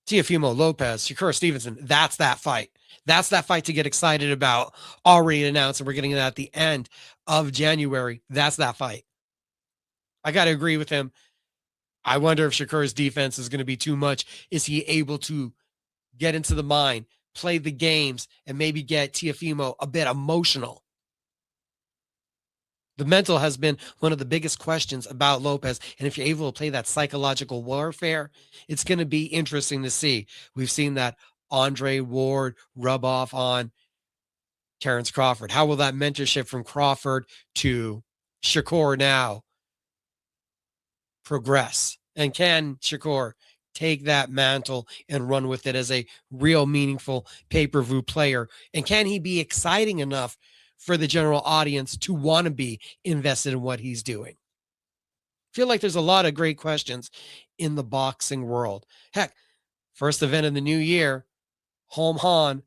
Teofimo Lopez, Shakur Stevenson, that's that fight. That's that fight to get excited about. Already announced, and we're getting it at the end of January. That's that fight. I got to agree with him. I wonder if Shakur's defense is going to be too much. Is he able to get into the mind, play the games, and maybe get Teofimo a bit emotional? The mental has been one of the biggest questions about Lopez. And if you're able to play that psychological warfare, it's going to be interesting to see. We've seen that Andre Ward rub off on Terrence Crawford. How will that mentorship from Crawford to Shakur now progress? And can Shakur take that mantle and run with it as a real meaningful pay-per-view player? And can he be exciting enough for the general audience to want to be invested in what he's doing? I feel like there's a lot of great questions in the boxing world. Heck, first event of the new year, home Han,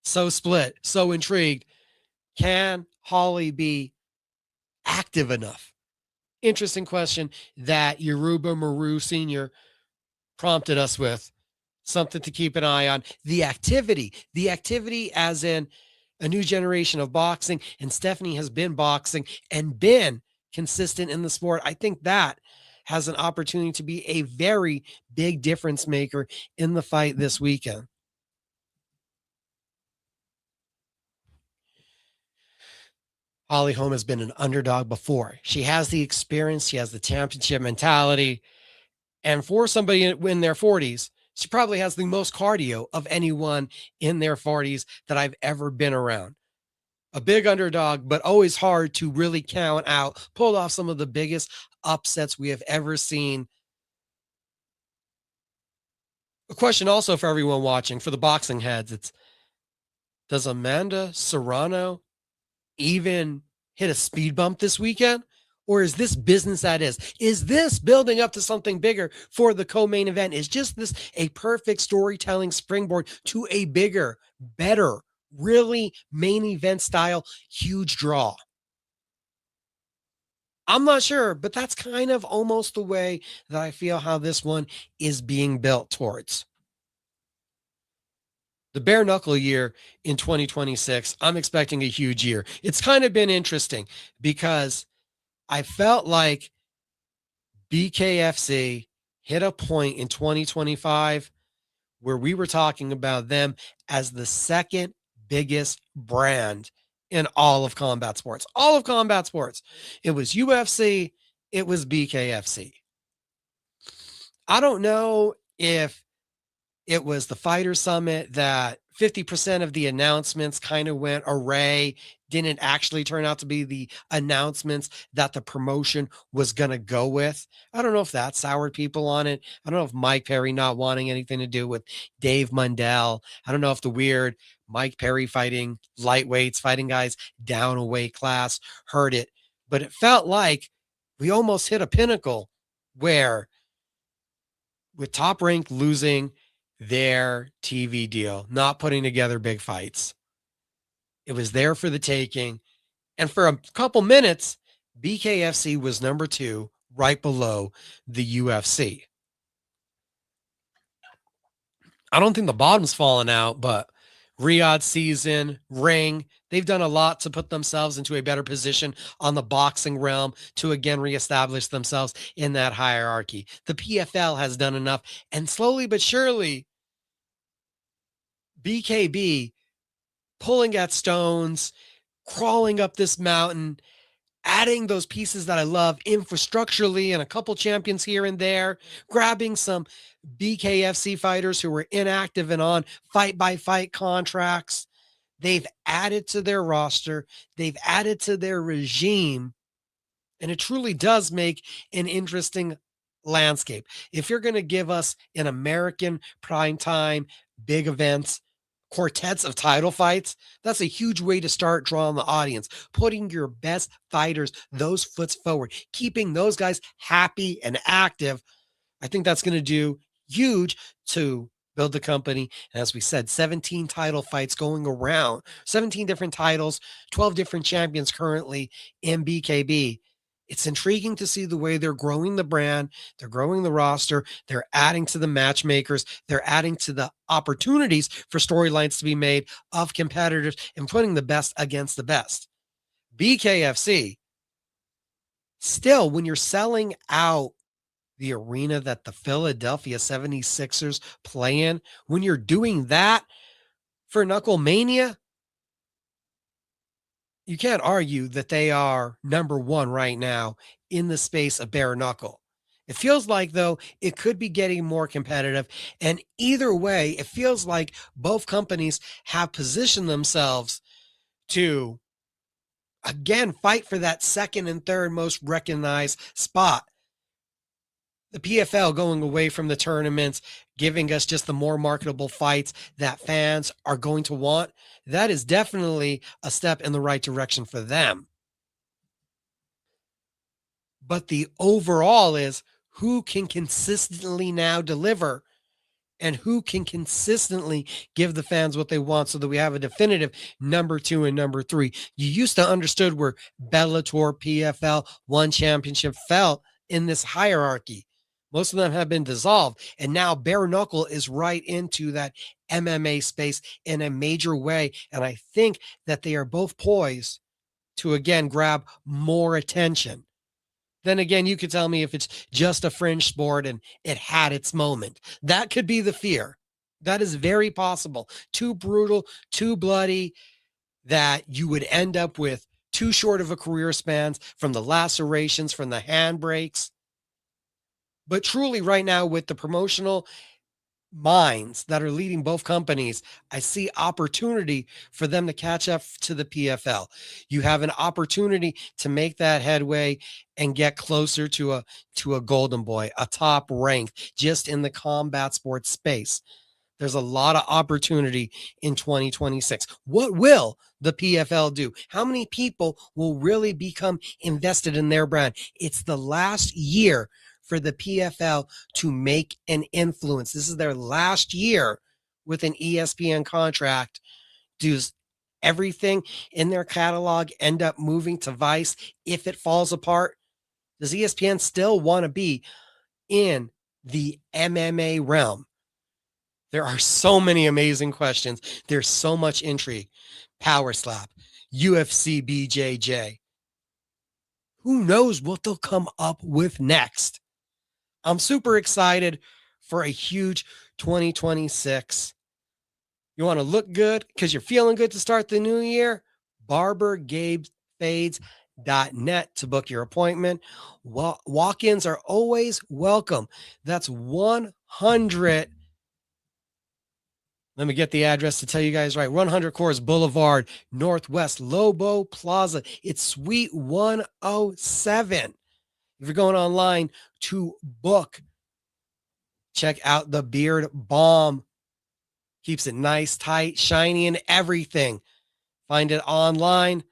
so split, so intrigued. Can Holly be active enough? Interesting question that Yoruba Morue Jr. prompted us with. Something to keep an eye on. The activity as in a new generation of boxing, and Stephanie has been boxing and been consistent in the sport. I think that has an opportunity to be a very big difference maker in the fight this weekend. Holly Holm has been an underdog before. She has the experience. She has the championship mentality. And for somebody in their 40s, she probably has the most cardio of anyone in their 40s that I've ever been around. A big underdog, but always hard to really count out. Pulled off some of the biggest upsets we have ever seen. A question also for everyone watching, for the boxing heads, it's, does Amanda Serrano even hit a speed bump this weekend? Or is this business that is? Is this building up to something bigger for the co-main event? Is just this a perfect storytelling springboard to a bigger, better, really main event style, huge draw? I'm not sure, but that's kind of almost the way that I feel how this one is being built towards. The bare knuckle year in 2026, I'm expecting a huge year. It's kind of been interesting because I felt like BKFC hit a point in 2025 where we were talking about them as the second biggest brand in all of combat sports. All of combat sports. It was UFC, it was BKFC. I don't know if it was the Fighter Summit that 50% of the announcements kind of went array, didn't actually turn out to be the announcements that the promotion was going to go with. I don't know if that soured people on it. I don't know if Mike Perry not wanting anything to do with Dave Mundell. I don't know if the weird Mike Perry fighting lightweights, fighting guys down a weight class hurt it. But it felt like we almost hit a pinnacle where, with Top Rank losing their TV deal, not putting together big fights, it was there for the taking. And for a couple minutes, BKFC was number 2, right below the UFC. I don't think the bottom's fallen out, but Riyadh season, Ring, they've done a lot to put themselves into a better position on the boxing realm to again reestablish themselves in that hierarchy. The PFL has done enough, and slowly but surely, BKB pulling at stones, crawling up this mountain, adding those pieces that I love infrastructurally and a couple champions here and there, grabbing some BKFC fighters who were inactive and on fight by fight contracts. They've added to their roster, they've added to their regime, and it truly does make an interesting landscape. If you're going to give us an American primetime big events, quartets of title fights, that's a huge way to start drawing the audience, putting your best fighters, those foots forward, keeping those guys happy and active. I think that's going to do huge to build the company. And as we said, 17 title fights going around, 17 different titles, 12 different champions currently in BKB. It's intriguing to see the way they're growing the brand, they're growing the roster, they're adding to the matchmakers, they're adding to the opportunities for storylines to be made of competitors and putting the best against the best. BKFC, still, when you're selling out the arena that the Philadelphia 76ers play in, when you're doing that for Knuckle Mania, you can't argue that they are number 1 right now in the space of bare knuckle. It feels like, though, it could be getting more competitive. And either way, it feels like both companies have positioned themselves to, again, fight for that second and third most recognized spot. The PFL going away from the tournaments, giving us just the more marketable fights that fans are going to want, that is definitely a step in the right direction for them. But the overall is who can consistently now deliver and who can consistently give the fans what they want so that we have a definitive number 2 and number 3. You used to understood where Bellator, PFL, One Championship fell in this hierarchy. Most of them have been dissolved, and now bare knuckle is right into that MMA space in a major way. And I think that they are both poised to again grab more attention. Then again, you could tell me if it's just a fringe sport and it had its moment. That could be the fear. That is very possible. Too brutal, too bloody, that you would end up with too short of a career spans from the lacerations, from the handbrakes. But truly right now, with the promotional minds that are leading both companies, I see opportunity for them to catch up to the PFL. You have an opportunity to make that headway and get closer to a golden boy, a top rank just in the combat sports space. There's a lot of opportunity in 2026. What will the PFL do? How many people will really become invested in their brand? It's the last year for the PFL to make an influence. This is their last year with an ESPN contract. Does everything in their catalog end up moving to Vice if it falls apart? Does ESPN still want to be in the MMA realm? There are so many amazing questions. There's so much intrigue. Power Slap, UFC BJJ. Who knows what they'll come up with next? I'm super excited for a huge 2026. You want to look good because you're feeling good to start the new year? BarberGabeFades.net to book your appointment. Walk-ins are always welcome. That's 100. Let me get the address to tell you guys right. 100 Coors Boulevard, Northwest Lobo Plaza. It's Suite 107. If you're going online to book, check out the Beard Balm. Keeps it nice, tight, shiny, and everything. Find it online.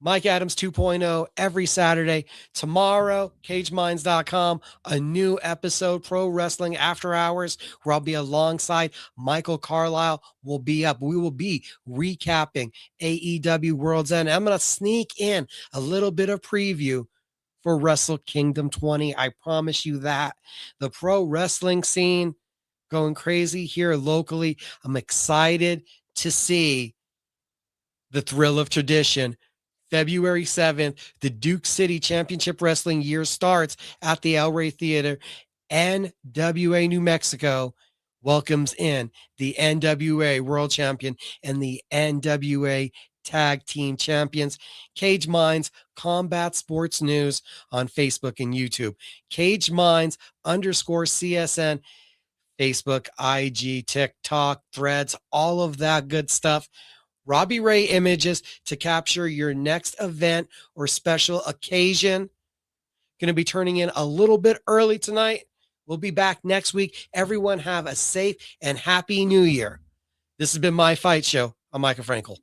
Mike Adams 2.0 every Saturday. Tomorrow, cageminds.com, a new episode, Pro Wrestling After Hours, where I'll be alongside Michael Carlisle. Will be up. We will be recapping AEW World's End. I'm going to sneak in a little bit of preview for Wrestle Kingdom 20. I promise you that. The pro wrestling scene going crazy here locally. I'm excited to see the Thrill of Tradition. February 7th, the Duke City Championship Wrestling year starts at the El Rey Theater. NWA New Mexico welcomes in the NWA World Champion and the NWA Tag Team Champions. Cage Minds Combat Sports News on Facebook and YouTube. Cage Minds _CSN, Facebook, IG, TikTok, Threads, all of that good stuff. Robbie Ray Images to capture your next event or special occasion. Going to be turning in a little bit early tonight. We'll be back next week. Everyone have a safe and happy new year. This has been My Fight Show. I'm Micah Frankel.